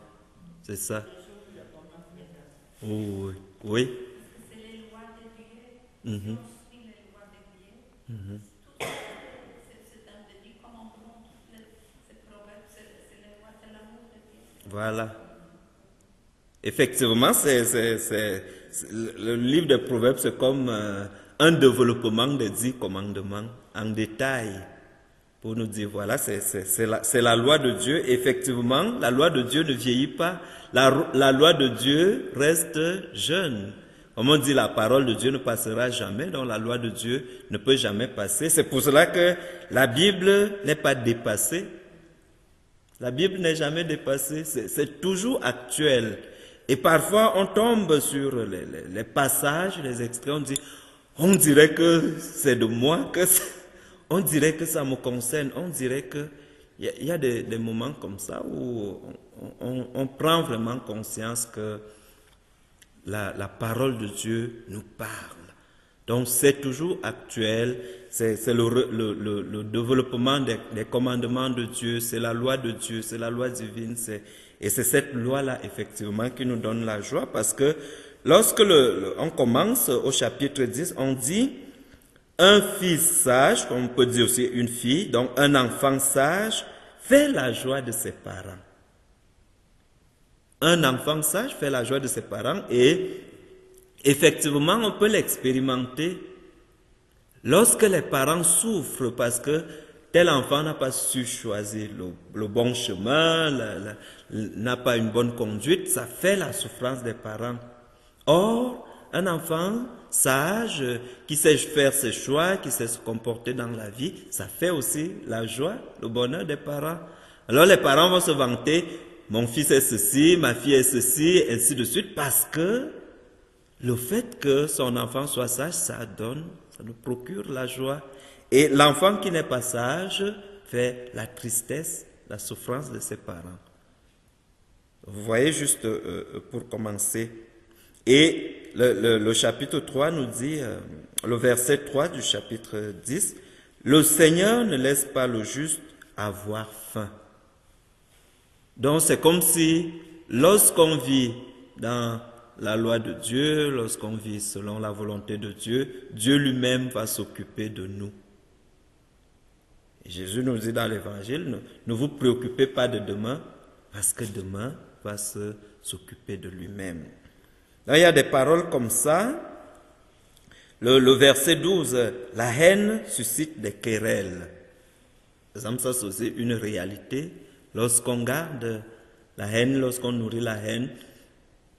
C'est ça. Des choses qu'on a fait. Oui. Oui. C'est les lois de Dieu. Si on suit les lois de Dieu, tout ça, c'est un délit comme on prend toutes ces proverbes, c'est les lois de l'amour de Dieu. Voilà. Effectivement, le livre des Proverbes, c'est comme un développement des 10 commandements en détail pour nous dire, voilà, c'est la loi de Dieu. Effectivement, la loi de Dieu ne vieillit pas. La loi de Dieu reste jeune. Comme on dit, la parole de Dieu ne passera jamais, donc la loi de Dieu ne peut jamais passer. C'est pour cela que la Bible n'est pas dépassée. La Bible n'est jamais dépassée, c'est toujours actuel. Et parfois, on tombe sur les passages, les extraits, on dirait que c'est de moi, on dirait que ça me concerne, on dirait que il y a des moments comme ça où on prend vraiment conscience que la parole de Dieu nous parle. Donc c'est toujours actuel, c'est le développement des commandements de Dieu, c'est la loi de Dieu, c'est la loi divine, et c'est cette loi-là effectivement qui nous donne la joie, parce que lorsque on commence au chapitre 10, on dit un fils sage, comme on peut dire aussi une fille, donc un enfant sage fait la joie de ses parents. Un enfant sage fait la joie de ses parents et effectivement, on peut l'expérimenter lorsque les parents souffrent parce que tel enfant n'a pas su choisir le bon chemin, n'a pas une bonne conduite, ça fait la souffrance des parents. Or, un enfant sage qui sait faire ses choix, qui sait se comporter dans la vie, ça fait aussi la joie, le bonheur des parents. Alors les parents vont se vanter, mon fils est ceci, ma fille est ceci, ainsi de suite, parce que le fait que son enfant soit sage, ça nous procure la joie. Et l'enfant qui n'est pas sage fait la tristesse, la souffrance de ses parents. Vous voyez juste pour commencer. Et le chapitre 3 nous dit, le verset 3 du chapitre 10, « Le Seigneur ne laisse pas le juste avoir faim. » Donc c'est comme si lorsqu'on vit dans la loi de Dieu, lorsqu'on vit selon la volonté de Dieu, Dieu lui-même va s'occuper de nous. Et Jésus nous dit dans l'évangile, ne vous préoccupez pas de demain, parce que demain va s'occuper de lui-même. Là, il y a des paroles comme ça. Le verset 12, la haine suscite des querelles. Par exemple, ça c'est aussi une réalité. Lorsqu'on garde la haine, lorsqu'on nourrit la haine,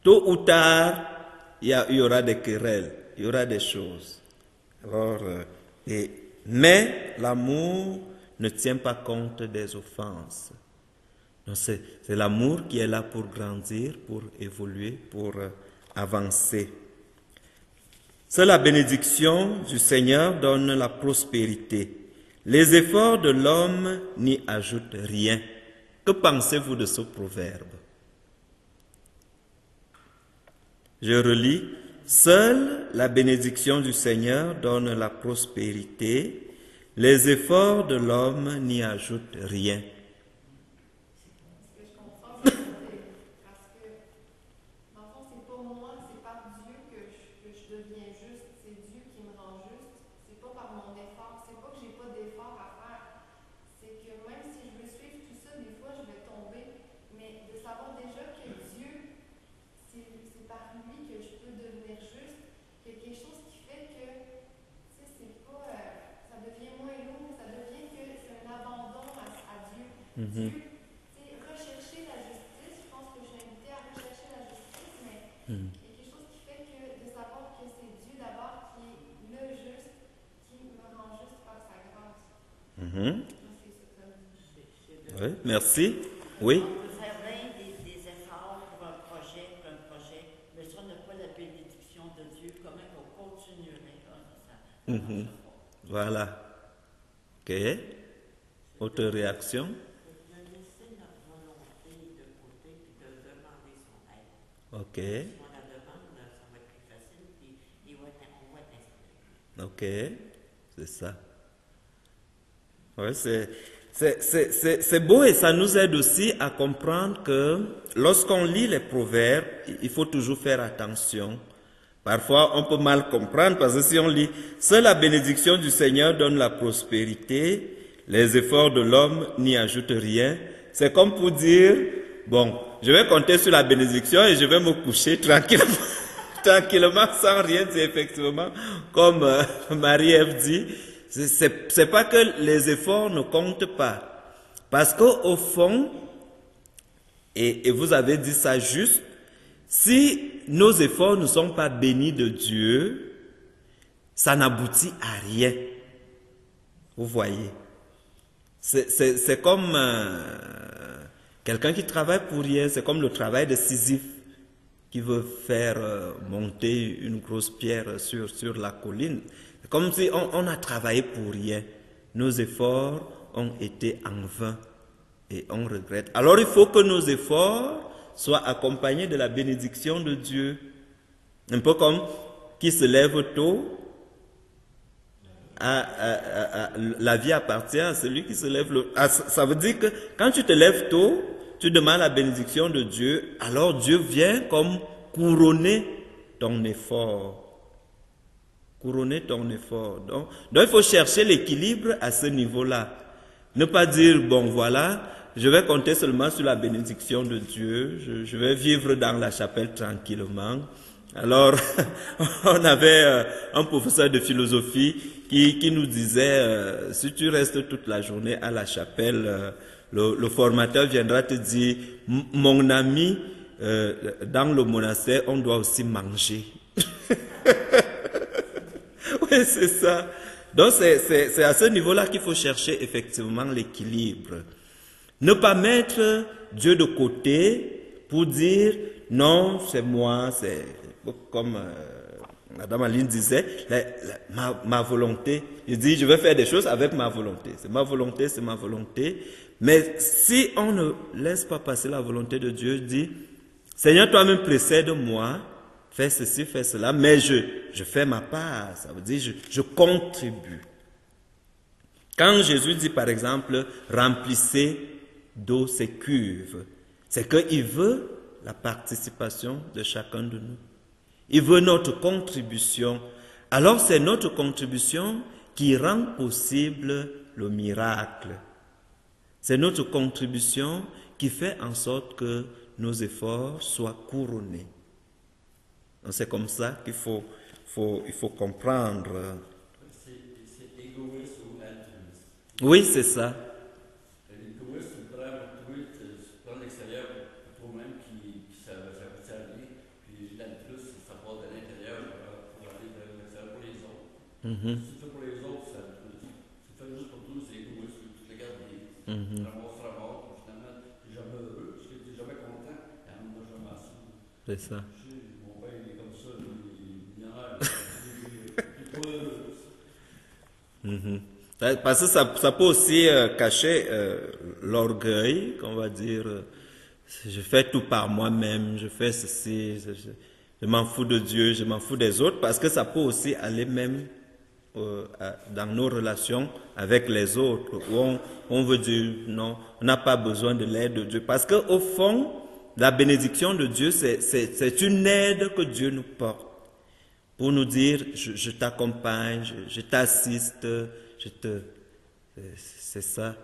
tôt ou tard, il y aura des querelles, il y aura des choses. Alors, mais l'amour ne tient pas compte des offenses. Donc c'est l'amour qui est là pour grandir, pour évoluer, pour avancer. Seule la bénédiction du Seigneur donne la prospérité. Les efforts de l'homme n'y ajoutent rien. Que pensez-vous de ce proverbe? Je relis. Seule la bénédiction du Seigneur donne la prospérité. Les efforts de l'homme n'y ajoutent rien. Ce que je comprends, c'est parce que, dans le fond, c'est pas moi, c'est par Dieu que je deviens juste. C'est Dieu qui me rend juste. C'est pas par mon effort. C'est pas que j'ai pas d'effort à faire. C'est que même si je veux suivre tout ça, des fois, je vais tomber. Mais de savoir déjà que Dieu, c'est par lui que je peux devenir juste, qu'il y a quelque chose qui fait que, tu sais, c'est pas, ça devient moins lourd, ça devient que c'est un abandon à Dieu. Dieu, tu sais, rechercher la justice, je pense que je suis invitée à rechercher la justice, mais il y a quelque chose qui fait que de savoir que c'est Dieu d'abord qui est le juste, qui me rend juste par sa grâce. Moi, c'est ça. Oui, merci. Oui. On peut faire bien des efforts pour un projet, mais ça n'a pas la bénédiction de Dieu. Comment on continuerait comme ça? Voilà. Ok. Autre réaction? De laisser notre volonté de côté et de demander son aide. Ok. Si on la demande, ça va être plus facile, puis on va être inspiré. Ok. C'est ça. Oui, c'est beau et ça nous aide aussi à comprendre que lorsqu'on lit les proverbes, il faut toujours faire attention. Parfois, on peut mal comprendre parce que si on lit « Seule la bénédiction du Seigneur donne la prospérité, les efforts de l'homme n'y ajoutent rien », c'est comme pour dire « Bon, je vais compter sur la bénédiction et je vais me coucher tranquillement, tranquillement sans rien dire effectivement, comme Marie-Ève dit. C'est pas que les efforts ne comptent pas. Parce qu'au fond, et vous avez dit ça juste, si nos efforts ne sont pas bénis de Dieu, ça n'aboutit à rien. Vous voyez. C'est comme quelqu'un qui travaille pour rien, c'est comme le travail de Sisyphe qui veut faire monter une grosse pierre sur la colline. C'est comme si on a travaillé pour rien. Nos efforts ont été en vain et on regrette. Alors il faut que nos efforts soient accompagnés de la bénédiction de Dieu. Un peu comme qui se lève tôt, la vie appartient à celui qui se lève le... ça veut dire que quand tu te lèves tôt, tu demandes la bénédiction de Dieu, alors Dieu vient comme couronner ton effort. Couronner ton effort. Donc il faut chercher l'équilibre à ce niveau-là. Ne pas dire, bon voilà, je vais compter seulement sur la bénédiction de Dieu, je vais vivre dans la chapelle tranquillement. Alors, on avait un professeur de philosophie qui nous disait, si tu restes toute la journée à la chapelle, le formateur viendra te dire, mon ami, dans le monastère, on doit aussi manger. Oui, c'est ça. Donc, c'est à ce niveau-là qu'il faut chercher effectivement l'équilibre. Ne pas mettre Dieu de côté pour dire, non, c'est moi, c'est comme Madame Aline disait, ma volonté. Il dit, je vais faire des choses avec ma volonté. C'est ma volonté, c'est ma volonté. Mais si on ne laisse pas passer la volonté de Dieu, dit, Seigneur, toi-même précède-moi, fais ceci, fais cela, mais je fais ma part. Ça veut dire, je contribue. Quand Jésus dit, par exemple, remplissez d'eau ces cuves, c'est qu'il veut la participation de chacun de nous. Il veut notre contribution. Alors c'est notre contribution qui rend possible le miracle. C'est notre contribution qui fait en sorte que nos efforts soient couronnés. Donc c'est comme ça qu'il faut comprendre. C'est égoïste ou altruiste. Oui, c'est ça. L'égoïste, tu prends l'extérieur pour toi-même qui ça veut servir, puis l'altruiste, ça part de l'intérieur pour aller vers l'extérieur pour les autres. Si tu fais pour les autres, c'est altruiste. Si tu fais juste pour toi, c'est égoïste, tu te gardes des ramasses, finalement, tu n'es jamais heureux, parce que tu n'es jamais content, et en même temps, jamais assez. C'est ça. Mon père, il est comme ça, il en a, il est pas heureux. Parce que ça peut aussi cacher l'orgueil, qu'on va dire, je fais tout par moi-même, je fais ceci, je m'en fous de Dieu, je m'en fous des autres, parce que ça peut aussi aller même dans nos relations avec les autres, où on veut dire non, on n'a pas besoin de l'aide de Dieu. Parce qu'au fond, la bénédiction de Dieu, c'est une aide que Dieu nous porte pour nous dire, je t'accompagne, je t'assiste, c'est ça.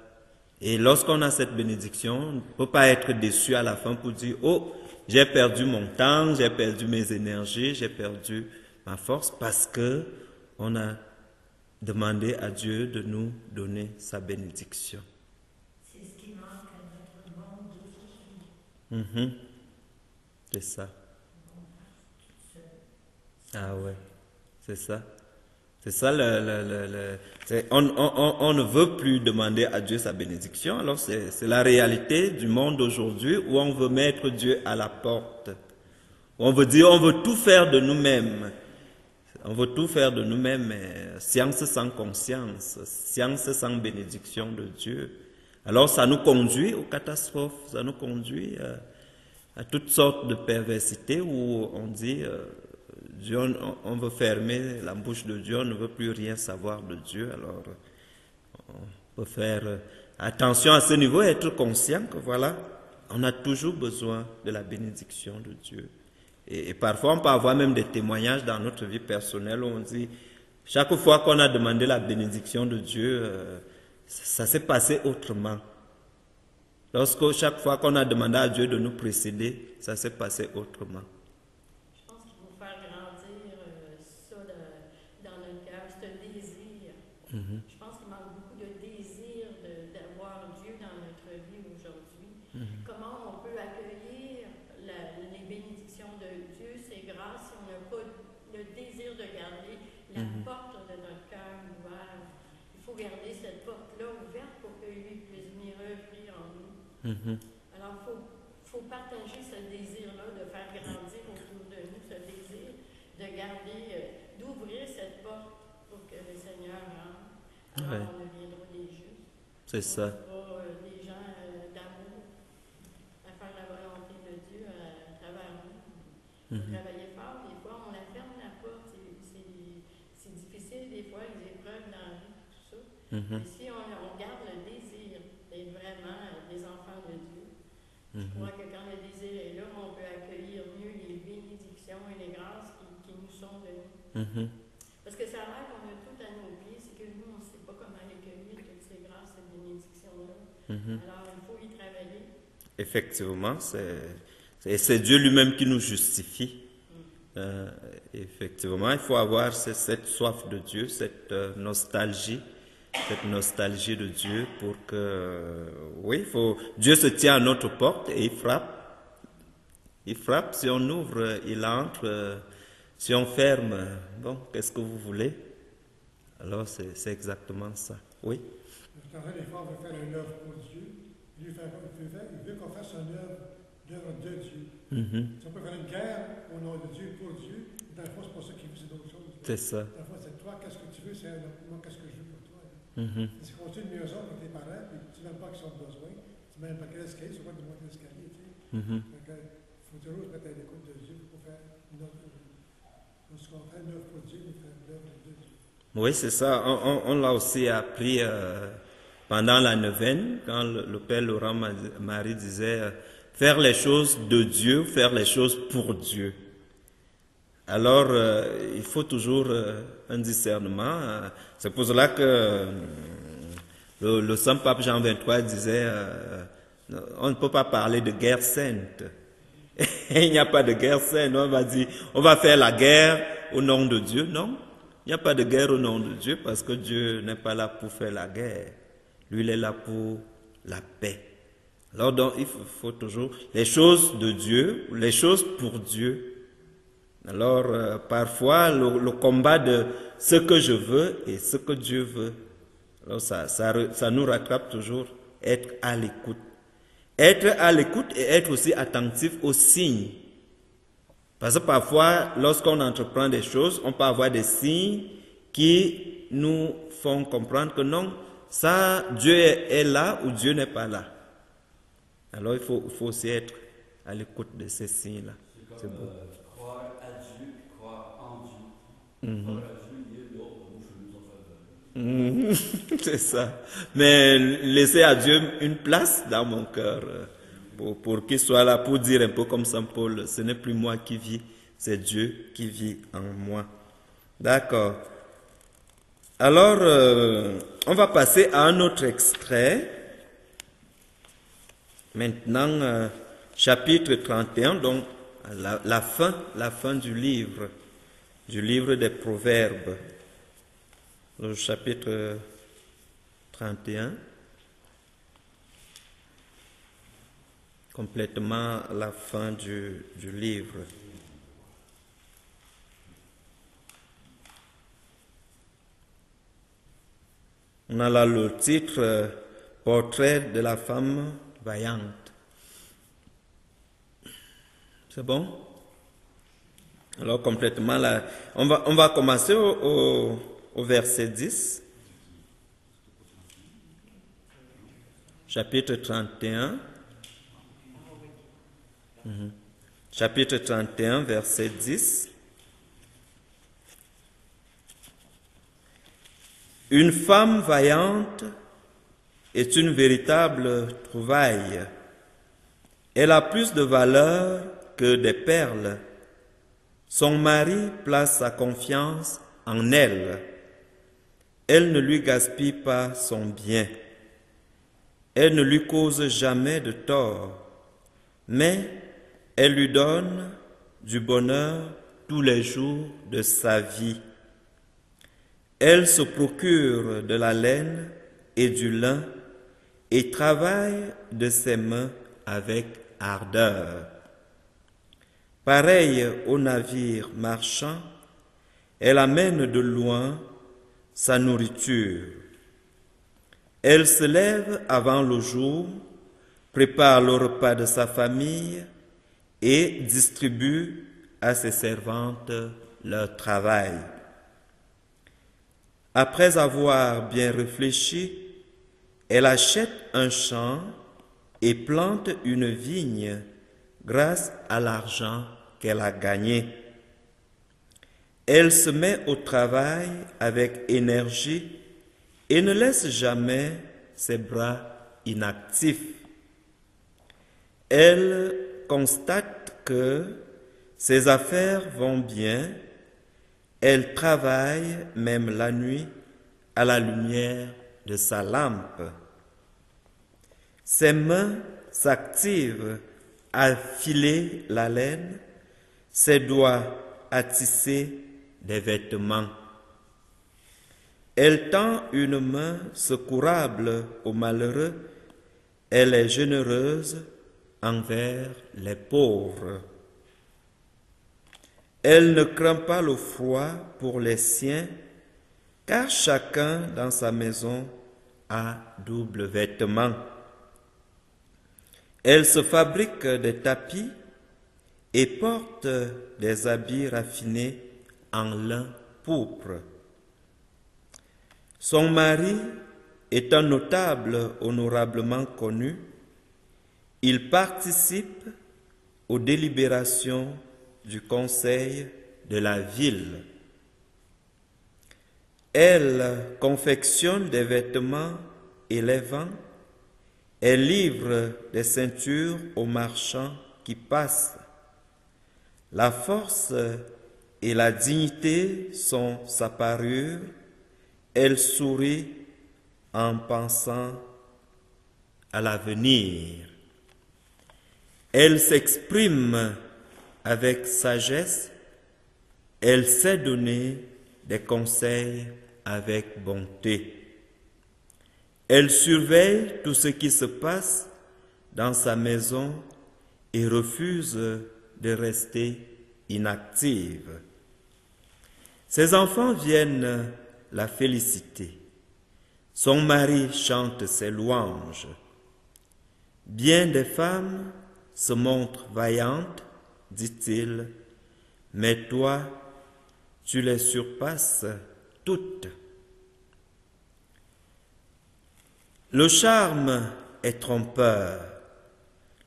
Et lorsqu'on a cette bénédiction, on ne peut pas être déçu à la fin pour dire, oh, j'ai perdu mon temps, j'ai perdu mes énergies, j'ai perdu ma force, parce que on a demandé à Dieu de nous donner sa bénédiction. C'est ce qui manque à notre monde d'aujourd'hui. C'est ça. Ah ouais, c'est ça. C'est ça, on ne veut plus demander à Dieu sa bénédiction. Alors c'est la réalité du monde aujourd'hui où on veut mettre Dieu à la porte. Où on veut dire, on veut tout faire de nous-mêmes. On veut tout faire de nous-mêmes, mais science sans conscience, science sans bénédiction de Dieu. Alors ça nous conduit aux catastrophes, ça nous conduit à toutes sortes de perversités où on dit... Dieu, on veut fermer la bouche de Dieu, on ne veut plus rien savoir de Dieu. Alors, on peut faire attention à ce niveau et être conscient que voilà, on a toujours besoin de la bénédiction de Dieu. Et parfois, on peut avoir même des témoignages dans notre vie personnelle où on dit, chaque fois qu'on a demandé la bénédiction de Dieu, ça s'est passé autrement. Chaque fois qu'on a demandé à Dieu de nous précéder, ça s'est passé autrement. Je pense qu'il manque beaucoup de désir d'avoir Dieu dans notre vie aujourd'hui. Comment on peut accueillir les bénédictions de Dieu, ses grâces, si on n'a pas le désir de garder la porte de notre cœur ouverte. Il faut garder cette porte-là ouverte pour que lui puisse venir œuvrer en nous. Alors, il faut partager ce désir-là de faire grandir autour de nous, ce désir de garder, d'ouvrir cette porte pour que le Seigneur rentre. Alors, on deviendra des justes. C'est ça. On sera des gens d'amour, à faire la volonté de Dieu à travers nous. Travailler fort, des fois, on la ferme la porte. C'est difficile, des fois, les épreuves dans la vie, tout ça. Mais si on garde le désir d'être vraiment des enfants de Dieu, je crois que quand le désir est là, on peut accueillir mieux les bénédictions et les grâces qui nous sont données. Parce que ça a l'air qu'on a tout à nos pieds, c'est que nous, on ne sait pas comment les cueillir, toutes ces grâces et bénédictions-là. Alors, il faut y travailler. Effectivement, c'est Dieu lui-même qui nous justifie. Effectivement, il faut avoir cette soif de Dieu, cette nostalgie de Dieu pour que, Dieu se tient à notre porte et il frappe. Il frappe, si on ouvre, il entre. Si on ferme, bon, qu'est-ce que vous voulez? Alors, c'est exactement ça. Oui? Quand des fois, on veut faire une œuvre pour Dieu, il veut qu'on fasse une œuvre de Dieu. Si on peut faire une guerre au nom de Dieu, pour Dieu, dans le fond, c'est pas ça qu'il veut, c'est d'autres choses. C'est ça. Dans le fond, c'est toi, qu'est-ce que tu veux, c'est moi, qu'est-ce que je veux pour toi. Si tu continues de mieux autres pour tes parents, puis tu n'aimes pas qu'ils ont besoin, tu n'aimes pas quel escalier, tu vas pas de monter l'escalier, tu sais. Il faut toujours être à l'écoute de Dieu pour faire une œuvre. Lorsqu'on fait une œuvre pour Dieu, on fait une œuvre de Dieu. Oui, c'est ça. On l'a aussi appris pendant la neuvaine, quand le Père Laurent Marie disait faire les choses de Dieu, faire les choses pour Dieu. Alors, il faut toujours un discernement. C'est pour cela que le Saint Pape Jean XXIII disait on ne peut pas parler de guerre sainte. Il n'y a pas de guerre sainte. On va dire, on va faire la guerre au nom de Dieu. Non, il n'y a pas de guerre au nom de Dieu parce que Dieu n'est pas là pour faire la guerre. Lui, il est là pour la paix. Alors, donc, il faut toujours les choses de Dieu, les choses pour Dieu. Alors, parfois, le combat de ce que je veux et ce que Dieu veut, alors ça nous rattrape toujours, être à l'écoute. Être à l'écoute et être aussi attentif aux signes. Parce que parfois, lorsqu'on entreprend des choses, on peut avoir des signes qui nous font comprendre que non, ça, Dieu est là ou Dieu n'est pas là. Alors, il faut aussi être à l'écoute de ces signes-là. C'est beau. Croire à Dieu et croire en Dieu. Croire à Dieu, il est l'autre, je nous en fais. C'est ça. Mais laisser à Dieu une place dans mon cœur pour qu'il soit là, pour dire un peu comme Saint Paul, ce n'est plus moi qui vis, c'est Dieu qui vit en moi. D'accord. Alors, on va passer à un autre extrait. Maintenant, chapitre 31, donc la fin du livre des Proverbes. Le chapitre 31, complètement la fin du livre. On a là le titre Portrait de la femme vaillante. C'est bon? Alors complètement là, on va commencer au verset 10. Chapitre 31. Chapitre 31, verset 10. Une femme vaillante est une véritable trouvaille. Elle a plus de valeur que des perles. Son mari place sa confiance en elle. Elle ne lui gaspille pas son bien. Elle ne lui cause jamais de tort, mais elle lui donne du bonheur tous les jours de sa vie. Elle se procure de la laine et du lin et travaille de ses mains avec ardeur. Pareille au navire marchand, elle amène de loin sa nourriture. Elle se lève avant le jour, prépare le repas de sa famille et distribue à ses servantes leur travail. Après avoir bien réfléchi, elle achète un champ et plante une vigne grâce à l'argent qu'elle a gagné. Elle se met au travail avec énergie et ne laisse jamais ses bras inactifs. Elle constate que ses affaires vont bien. Elle travaille même la nuit à la lumière de sa lampe. Ses mains s'activent à filer la laine, ses doigts à tisser des vêtements. Elle tend une main secourable aux malheureux, elle est généreuse envers les pauvres. Elle ne craint pas le froid pour les siens, car chacun dans sa maison a double vêtement. Elle se fabrique des tapis et porte des habits raffinés en lin pourpre. Son mari est un notable honorablement connu. Il participe aux délibérations du conseil de la ville. Elle confectionne des vêtements et les vend Elle livre des ceintures aux marchands qui passent. La force et la dignité sont sa parure. Elle sourit en pensant à l'avenir. Elle s'exprime avec sagesse. Elle sait donner des conseils avec bonté. Elle surveille tout ce qui se passe dans sa maison et refuse de rester inactive. Ses enfants viennent la féliciter. Son mari chante ses louanges. Bien des femmes se montrent vaillantes, dit-il, mais toi, tu les surpasses toutes. Le charme est trompeur,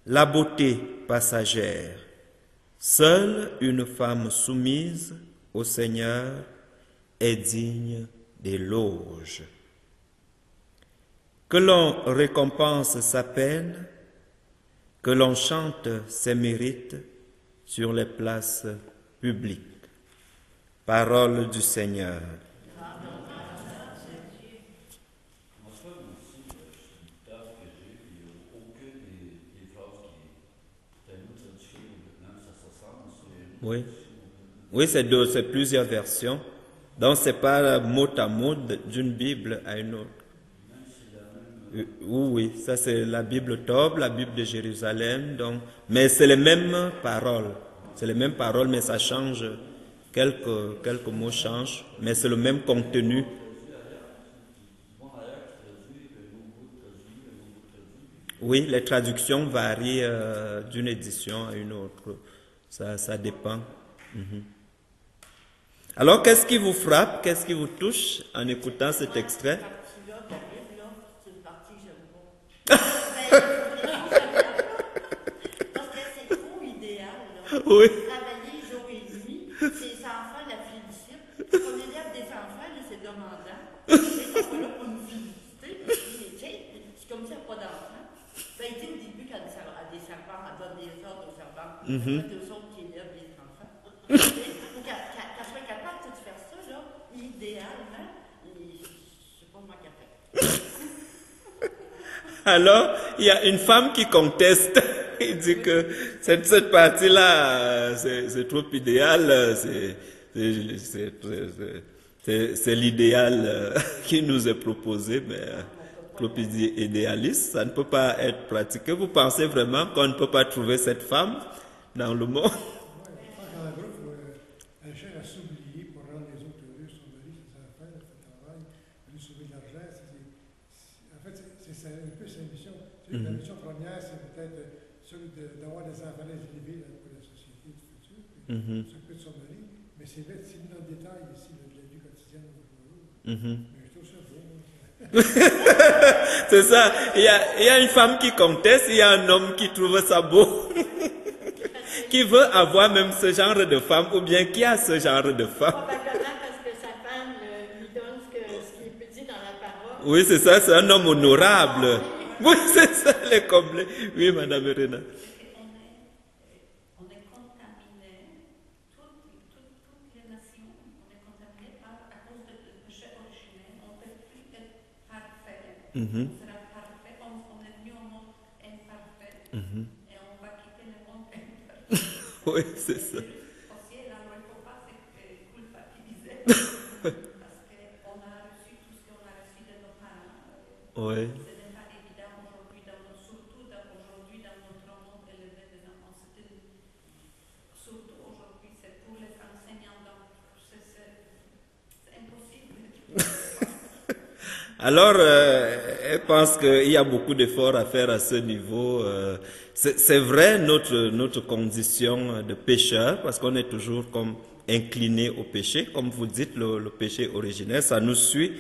la beauté passagère. Seule une femme soumise au Seigneur est digne d'éloge. Que l'on récompense sa peine, que l'on chante ses mérites sur les places publiques. Parole du Seigneur. Oui, oui, c'est plusieurs versions. Donc, c'est pas mot à mot d'une Bible à une autre. Oui, ça c'est la Bible Tob, la Bible de Jérusalem. Donc, mais c'est les mêmes paroles. C'est les mêmes paroles, mais ça change. Quelques mots changent, mais c'est le même contenu. Oui, les traductions varient d'une édition à une autre. Ça dépend. Alors, qu'est-ce qui vous frappe, qu'est-ce qui vous touche en écoutant cet extrait? Cette partie-là de la Bible, là, c'est une partie que j'aime pas. Parce que c'est trop idéal, là. Oui. Travailler jour et nuit, ses enfants la félicitent. Quand on élève des enfants, là, c'est demandant. Ils sont pas là pour nous féliciter. C'est comme ça, pas d'enfants. Ben, il dit au début, quand des servants, elle donne des ordres aux servants. C'est deux autres qui élèvent les enfants. Quand je suis capable de faire ça, là, idéalement, c'est pas moi qui ai fait. Alors, il y a une femme qui conteste. Il dit que cette partie-là, c'est trop idéal. C'est l'idéal qui nous est proposé, mais trop idéaliste. Ça ne peut pas être pratiqué. Vous pensez vraiment qu'on ne peut pas trouver cette femme dans le monde? Dans le groupe, elle cherche à s'oublier pour rendre les autres heureux, son mari, ses enfants, son travail, lui sauver de l'argent. En fait, c'est un peu sa mission. La mission première, c'est peut-être celui d'avoir des enfants élevés pour la société du futur, puis s'occuper de son mari. Mais c'est mis dans le détail ici, de la vie quotidienne au jour. Mais je trouve ça beau. C'est ça. Il y a une femme qui conteste, il y a un homme qui trouve ça beau. Qui veut avoir même ce genre de femme, ou bien qui a ce genre de femme. Probablement parce que sa femme lui donne ce qu'il peut dire dans la parole. Oui, c'est ça, c'est un homme honorable. Oui, c'est ça, les comblés. Oui, Madame Verena. On est contaminé, toutes les nations, on est contaminé à cause du péché originel. On ne peut plus être parfait. On sera parfait, on est venu au monde imparfait. Et on va quitter le monde imparfait. Oui, c'est ça. Aussi, là, il ne faut pas se culpabiliser. Parce qu'on a reçu tout ce qu'on a reçu de nos parents. Oui. Ce n'est pas évident aujourd'hui, surtout aujourd'hui dans notre monde élevé des enfants. Surtout aujourd'hui, c'est pour les enseignants, donc c'est impossible. Alors, elle pense qu'il y a beaucoup d'efforts à faire à ce niveau. C'est vrai notre condition de pécheur, parce qu'on est toujours comme incliné au péché. Comme vous dites, le péché originel, ça nous suit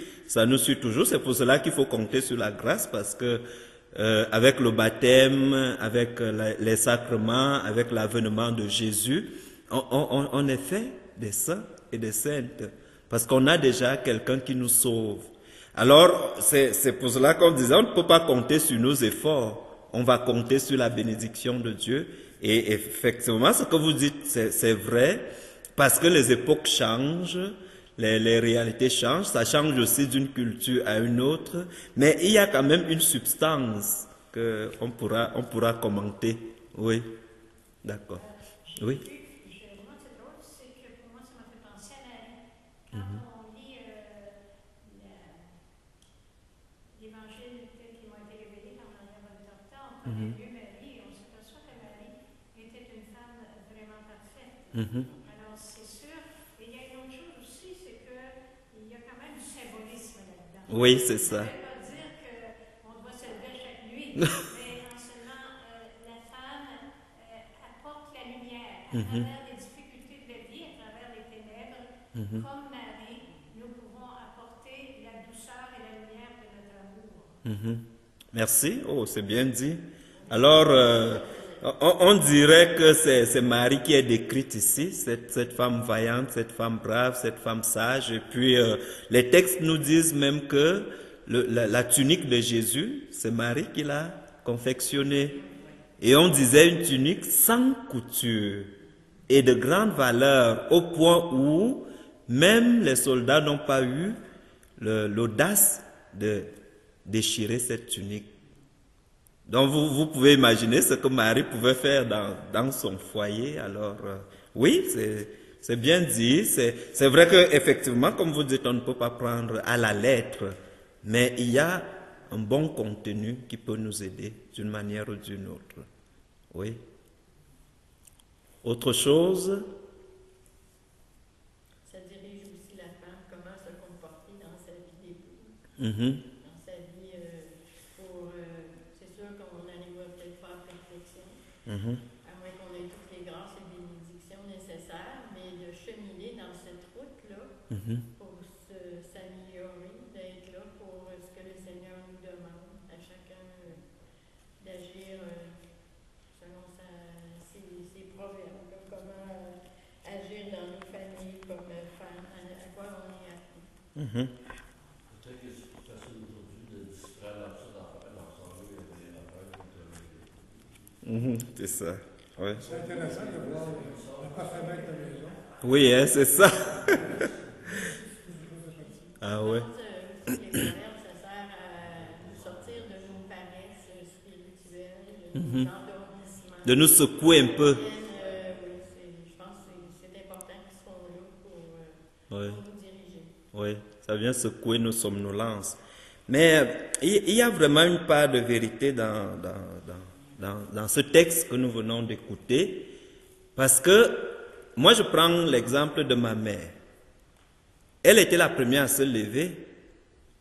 toujours. C'est pour cela qu'il faut compter sur la grâce, parce que avec le baptême, avec les sacrements, avec l'avènement de Jésus, on est fait des saints et des saintes, parce qu'on a déjà quelqu'un qui nous sauve. Alors, c'est pour cela qu'on disait, on ne peut pas compter sur nos efforts. On va compter sur la bénédiction de Dieu. Et effectivement, ce que vous dites, c'est vrai, parce que les époques changent, les réalités changent, ça change aussi d'une culture à une autre, mais il y a quand même une substance qu'on pourra commenter. Oui, d'accord. Oui. Moi, c'est drôle, c'est que pour moi, ça m'a fait penser à Marie. Quand on lit l'évangile tel qu'il m'a été révélé par Maria Valtorta, on connaît mieux Marie et on s'aperçoit que Marie était une femme vraiment parfaite. Alors, c'est sûr. Et il y a une autre chose aussi, c'est qu'il y a quand même du symbolisme là-dedans. Oui, c'est ça. Ça ne veut pas dire qu'on doit se lever chaque nuit, mais en seulement la femme apporte la lumière à travers les difficultés de la vie, à travers les ténèbres. Comme Marie, nous pouvons apporter la douceur et la lumière de notre amour. Merci. Oh, c'est bien dit. Alors, on dirait que c'est Marie qui est décrite ici, cette femme vaillante, cette femme brave, cette femme sage. Et puis, les textes nous disent même que la tunique de Jésus, c'est Marie qui l'a confectionnée. Et on disait une tunique sans couture et de grande valeur, au point où même les soldats n'ont pas eu l'audace de déchirer cette tunique. Donc vous pouvez imaginer ce que Marie pouvait faire dans son foyer. Alors oui, c'est bien dit. C'est vrai que effectivement, comme vous dites, on ne peut pas prendre à la lettre, mais il y a un bon contenu qui peut nous aider d'une manière ou d'une autre. Oui. Autre chose? Ça dirige aussi la femme, comment se comporter dans sa vie d'épouse. Dans sa vie, c'est sûr qu'on n'arrivera peut-être pas à perfection, à moins qu'on ait toutes les grâces et bénédictions nécessaires, mais de cheminer dans cette route-là pour s'améliorer, d'être là pour ce que le Seigneur nous demande, à chacun d'agir selon ses proverbes, là, comment agir dans nos familles comme femmes, à quoi on est appelé. Peut-être que c'est plus facile aujourd'hui de distraire leur ça d'affaires, leur cerveau, il y a des affaires qui te C'est ça. Ouais. C'est intéressant de voir le parfum de la maison. Oui, hein, c'est ça. Ah ouais. Les proverbes, ça sert à nous sortir de nos paresses spirituelles, de nos endormissements. De nous secouer un peu. Je pense que c'est important qu'ils soient là pour nous diriger. Oui, ça vient secouer nos somnolences. Mais il y a vraiment une part de vérité dans ce texte que nous venons d'écouter, parce que moi je prends l'exemple de ma mère. Elle était la première à se lever,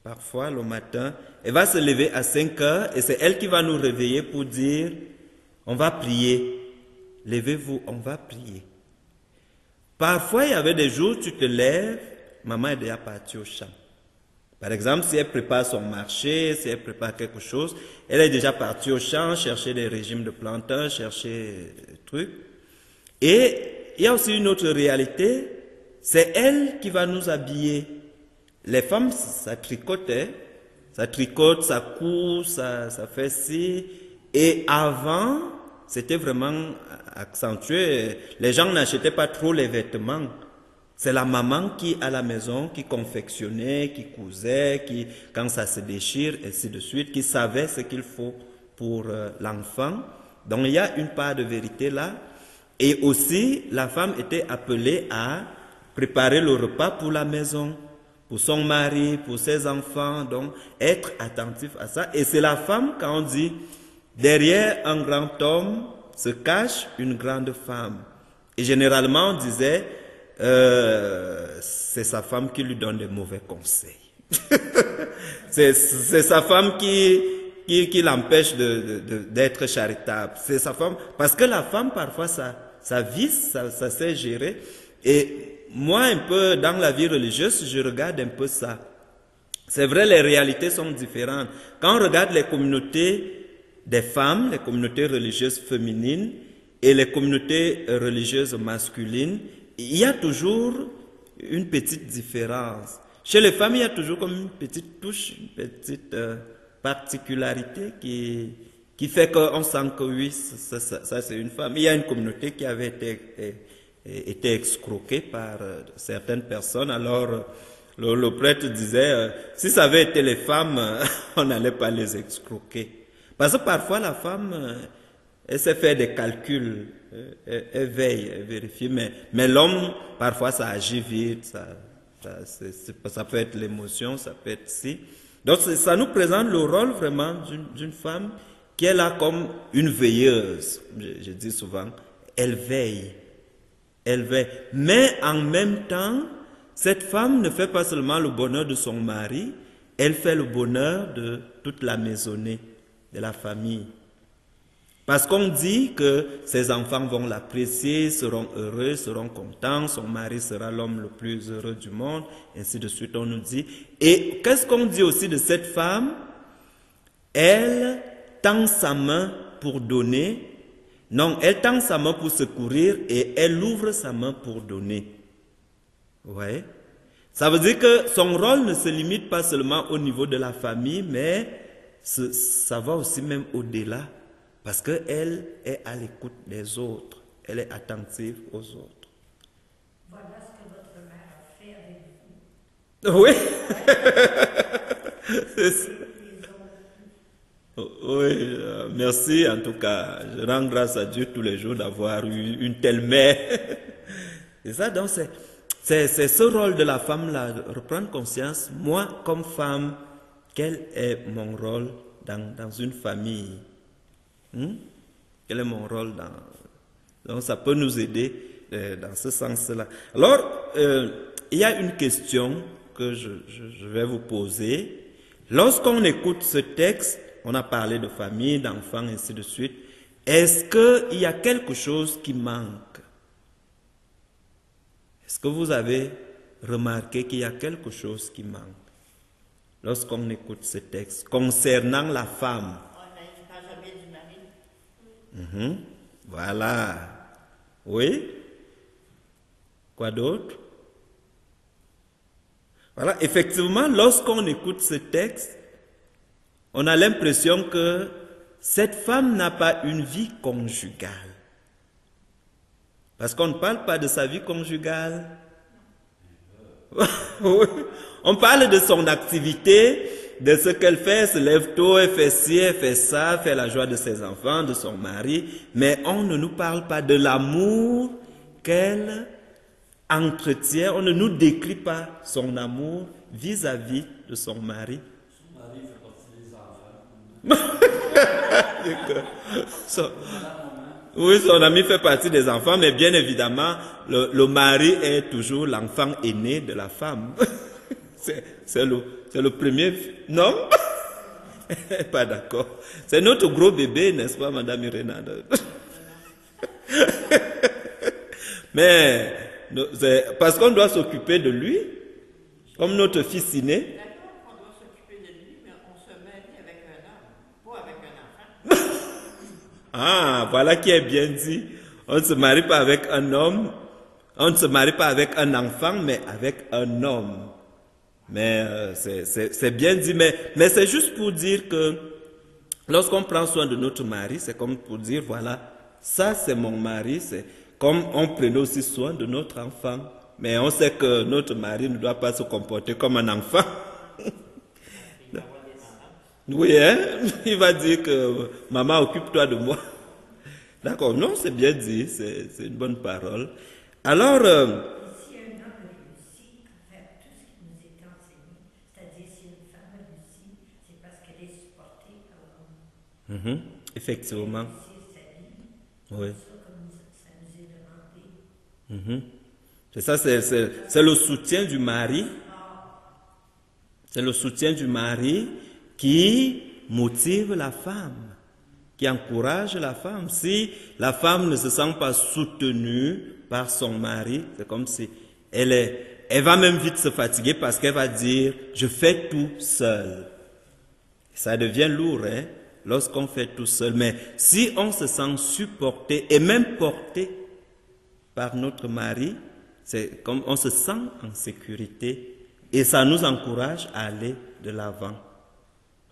parfois le matin. Elle va se lever à 5 heures et c'est elle qui va nous réveiller pour dire, on va prier. Levez-vous, on va prier. Parfois, il y avait des jours où tu te lèves, maman est déjà partie au champ. Par exemple, si elle prépare son marché, si elle prépare quelque chose, elle est déjà partie au champ, chercher des régimes de plantain, chercher des trucs. Et il y a aussi une autre réalité, c'est elle qui va nous habiller. Les femmes, ça tricote, ça coud, ça fait ci. Et avant, c'était vraiment accentué. Les gens n'achetaient pas trop les vêtements. C'est la maman qui, à la maison, qui confectionnait, qui cousait, qui, quand ça se déchire, ainsi de suite, qui savait ce qu'il faut pour l'enfant. Donc il y a une part de vérité là. Et aussi, la femme était appelée à préparer le repas pour la maison, pour son mari, pour ses enfants. Donc être attentif à ça. Et c'est la femme, quand on dit, derrière un grand homme se cache une grande femme. Et généralement, on disait, c'est sa femme qui lui donne des mauvais conseils. c'est sa femme qui l'empêche d'être charitable. C'est sa femme, parce que la femme, parfois, ça vise, ça sait gérer. Et moi, un peu, dans la vie religieuse, je regarde un peu ça. C'est vrai, les réalités sont différentes. Quand on regarde les communautés des femmes, les communautés religieuses féminines et les communautés religieuses masculines, il y a toujours une petite différence. Chez les femmes, il y a toujours comme une petite touche, une petite particularité qui fait qu'on sent que oui, ça c'est une femme. Il y a une communauté qui avait été escroquée par certaines personnes. Alors, le prêtre disait, si ça avait été les femmes, on n'allait pas les escroquer. Parce que parfois, la femme, elle sait faire des calculs, elle veille, elle vérifie. Mais l'homme, parfois, ça agit vite, ça peut être l'émotion, ça peut être si. Donc, ça nous présente le rôle vraiment d'une femme qui est là comme une veilleuse. Je dis souvent, elle veille. Elle veille. Mais en même temps, cette femme ne fait pas seulement le bonheur de son mari, elle fait le bonheur de toute la maisonnée, de la famille. Parce qu'on dit que ses enfants vont l'apprécier, seront heureux, seront contents, son mari sera l'homme le plus heureux du monde, ainsi de suite, on nous dit. Et qu'est-ce qu'on dit aussi de cette femme? Elle tend sa main pour donner. Non, elle tend sa main pour secourir et elle ouvre sa main pour donner. Ouais. Ça veut dire que son rôle ne se limite pas seulement au niveau de la famille, mais ça va aussi même au-delà. Parce qu'elle est à l'écoute des autres. Elle est attentive aux autres. Voilà ce que votre mère a fait avec vous. Oui. Oui, merci en tout cas. Je rends grâce à Dieu tous les jours d'avoir eu une telle mère. Et ça, donc, c'est ce rôle de la femme là, reprendre conscience, moi comme femme, quel est mon rôle dans une famille? Quel est mon rôle donc ça peut nous aider dans ce sens-là. Alors, il y a une question que je vais vous poser. Lorsqu'on écoute ce texte, on a parlé de famille, d'enfants, ainsi de suite. Est-ce qu'il y a quelque chose qui manque? Est-ce que vous avez remarqué qu'il y a quelque chose qui manque lorsqu'on écoute ce texte concernant la femme? Voilà. Oui. Quoi d'autre? Voilà. Effectivement, lorsqu'on écoute ce texte, on a l'impression que cette femme n'a pas une vie conjugale. Parce qu'on ne parle pas de sa vie conjugale. On parle de son activité, de ce qu'elle fait, elle se lève tôt, elle fait ci, elle fait ça, fait la joie de ses enfants, de son mari, mais on ne nous parle pas de l'amour qu'elle entretient, on ne nous décrit pas son amour vis-à-vis de son mari. Son mari fait partie des enfants. Oui, son ami fait partie des enfants, mais bien évidemment, le mari est toujours l'enfant aîné de la femme. C'est le premier... Non? Pas d'accord. C'est notre gros bébé, n'est-ce pas, Madame Irena? Mais, parce qu'on doit s'occuper de lui, comme notre fils aîné. D'accord qu'on doit s'occuper de lui, mais on se marie avec un homme, pas avec un enfant. Ah, voilà qui est bien dit. On ne se marie pas avec un homme, on ne se marie pas avec un enfant, mais avec un homme. Mais c'est bien dit, mais c'est juste pour dire que lorsqu'on prend soin de notre mari, c'est comme pour dire, voilà, ça c'est mon mari, c'est comme on prenait aussi soin de notre enfant. Mais on sait que notre mari ne doit pas se comporter comme un enfant. Oui, hein? Il va dire que maman, occupe-toi de moi. D'accord, non, c'est bien dit, c'est une bonne parole. Alors, Si un homme réussit à faire tout ce qui nous est enseigné, c'est-à-dire si une femme réussit, c'est parce qu'elle est supportée par l'homme. effectivement, C'est sa vie, oui. comme ça nous est demandé. C'est ça, c'est le soutien du mari. C'est le soutien du mari qui motive la femme, qui encourage la femme. Si la femme ne se sent pas soutenue par son mari, c'est comme si elle va même vite se fatiguer parce qu'elle va dire « je fais tout seul ». Ça devient lourd, hein, lorsqu'on fait tout seul. Mais si on se sent supporté et même porté par notre mari, c'est comme on se sent en sécurité Et ça nous encourage à aller de l'avant.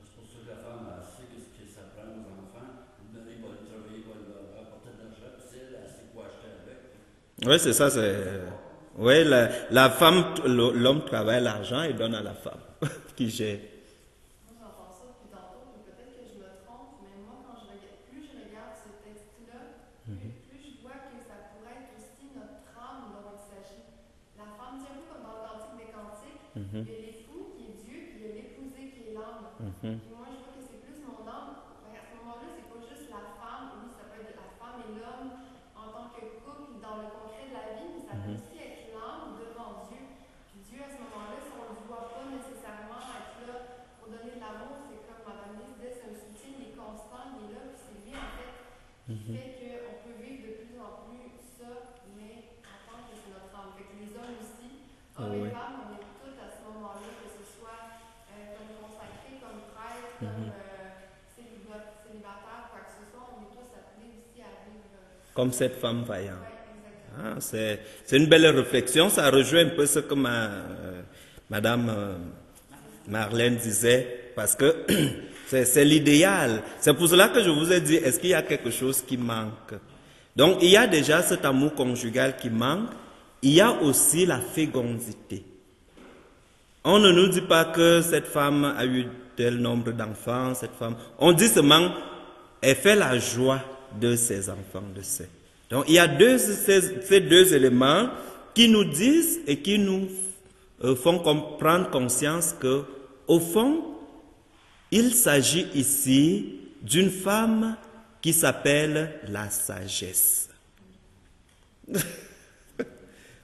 C'est pour ça que la femme, elle sait qu'est-ce que ça prend aux enfants. Une donnée pour aller travailler, pour aller apporter de l'argent, puis elle sait quoi acheter avec. Oui, c'est ça. Oui, la femme, l'homme travaille l'argent et donne à la femme qui gère. Moi, j'entends ça depuis tantôt, puis peut-être que je me trompe, mais moi, plus je regarde ce texte-là, plus je vois que ça pourrait être aussi notre âme dont il s'agit. La femme, c'est un peu comme dans le Cantique des Cantiques, il y a l'époux qui est Dieu, puis il y a l'épousée qui est l'âme. Puis moi, je vois que c'est plus mon âme. Ben, à ce moment-là, c'est pas juste la femme, oui, ça peut être la femme et l'homme en tant que couple dans le concret de la vie, mais ça peut aussi être l'âme devant Dieu. Puis Dieu, à ce moment-là, si on ne le voit pas nécessairement être là pour donner de l'amour, c'est comme Mme Lise disait, c'est un soutien, il est constant, il est là, puis c'est lui, en fait, qui fait qu'on peut vivre de plus en plus ça, mais en tant que c'est notre âme. Fait que les hommes aussi, hommes et femmes, on est tous à ce moment-là, que ce soit comme consacrés, comme prêtres, comme célibataires, quoi que ce soit, on est tous appelés aussi à vivre. Comme cette femme vaillante. Ouais, exactement. C'est une belle réflexion. Ça rejoint un peu ce que Madame Marlène disait, parce que c'est l'idéal. C'est pour cela que je vous ai dit, est-ce qu'il y a quelque chose qui manque? Donc, il y a déjà cet amour conjugal qui manque. Il y a aussi la fécondité. On ne nous dit pas que cette femme a eu tel nombre d'enfants, cette femme. On dit seulement, elle fait la joie de ses enfants, de ses. Donc, il y a ces deux éléments qui nous disent et qui nous font prendre conscience que, au fond, il s'agit ici d'une femme qui s'appelle la sagesse.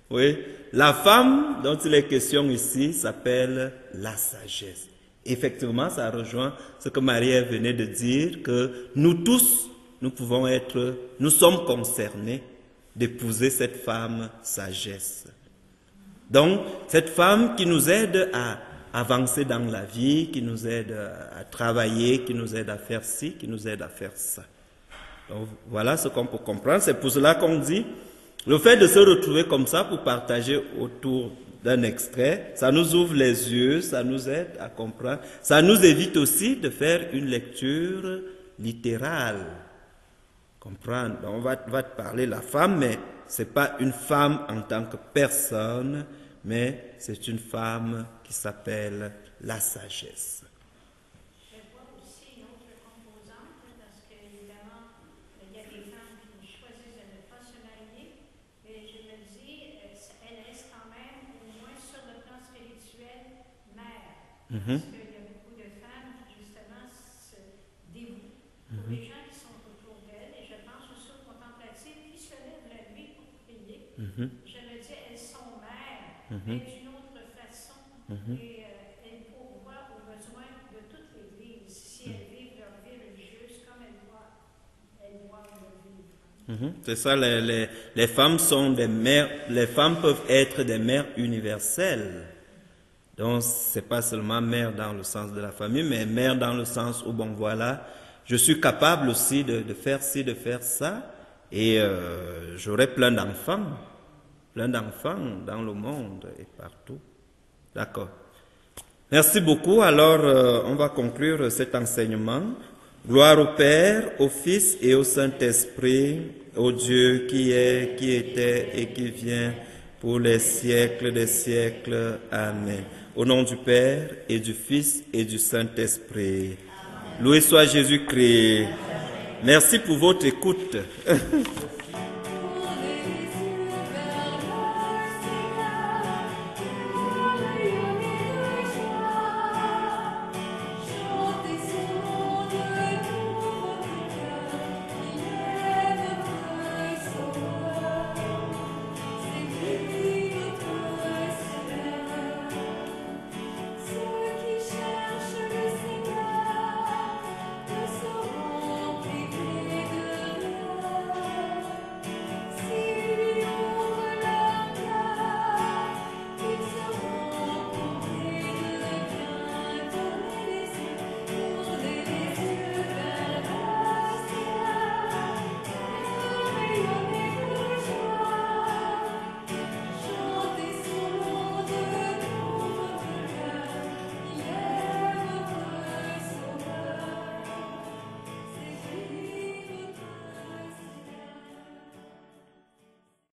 Oui, la femme dont il est question ici s'appelle la sagesse. Effectivement, ça rejoint ce que Marie venait de dire, que nous tous, nous sommes concernés d'épouser cette femme sagesse. Donc, cette femme qui nous aide à avancer dans la vie, qui nous aide à travailler, qui nous aide à faire ci, qui nous aide à faire ça. Donc, voilà ce qu'on peut comprendre. C'est pour cela qu'on dit, le fait de se retrouver comme ça pour partager autour d'un extrait, ça nous ouvre les yeux, ça nous aide à comprendre. Ça nous évite aussi de faire une lecture littérale. Comprendre. Donc, on va te parler de la femme, mais c'est pas une femme en tant que personne, mais c'est une femme qui s'appelle la sagesse. Je vois aussi une autre composante, parce qu'évidemment, il y a des femmes qui choisissent de ne pas se marier, mais je me dis, elle reste quand même, au moins sur le plan spirituel, mère. Parce qu'il y a beaucoup de femmes qui, justement, se dévouent pour les gens qui sont autour d'elles, et je pense aussi aux contemplatives qui se lèvent la nuit pour prier. Je me dis, elles sont mères, mais d'une autre façon, et elles pourvoient aux besoins de toute l'Église, si elles vivent leur vie religieuse comme elles doivent le vivre. C'est ça, les femmes sont des mères, les femmes peuvent être des mères universelles. Donc, c'est pas seulement mère dans le sens de la famille, mais mère dans le sens où, bon, voilà, je suis capable aussi de faire ci, de faire ça, et j'aurai plein d'enfants dans le monde et partout. D'accord. Merci beaucoup. Alors, on va conclure cet enseignement. Gloire au Père, au Fils et au Saint-Esprit, au Dieu qui est, qui était et qui vient, pour les siècles des siècles. Amen. Au nom du Père et du Fils et du Saint-Esprit. Loué soit Jésus-Christ. Merci pour votre écoute.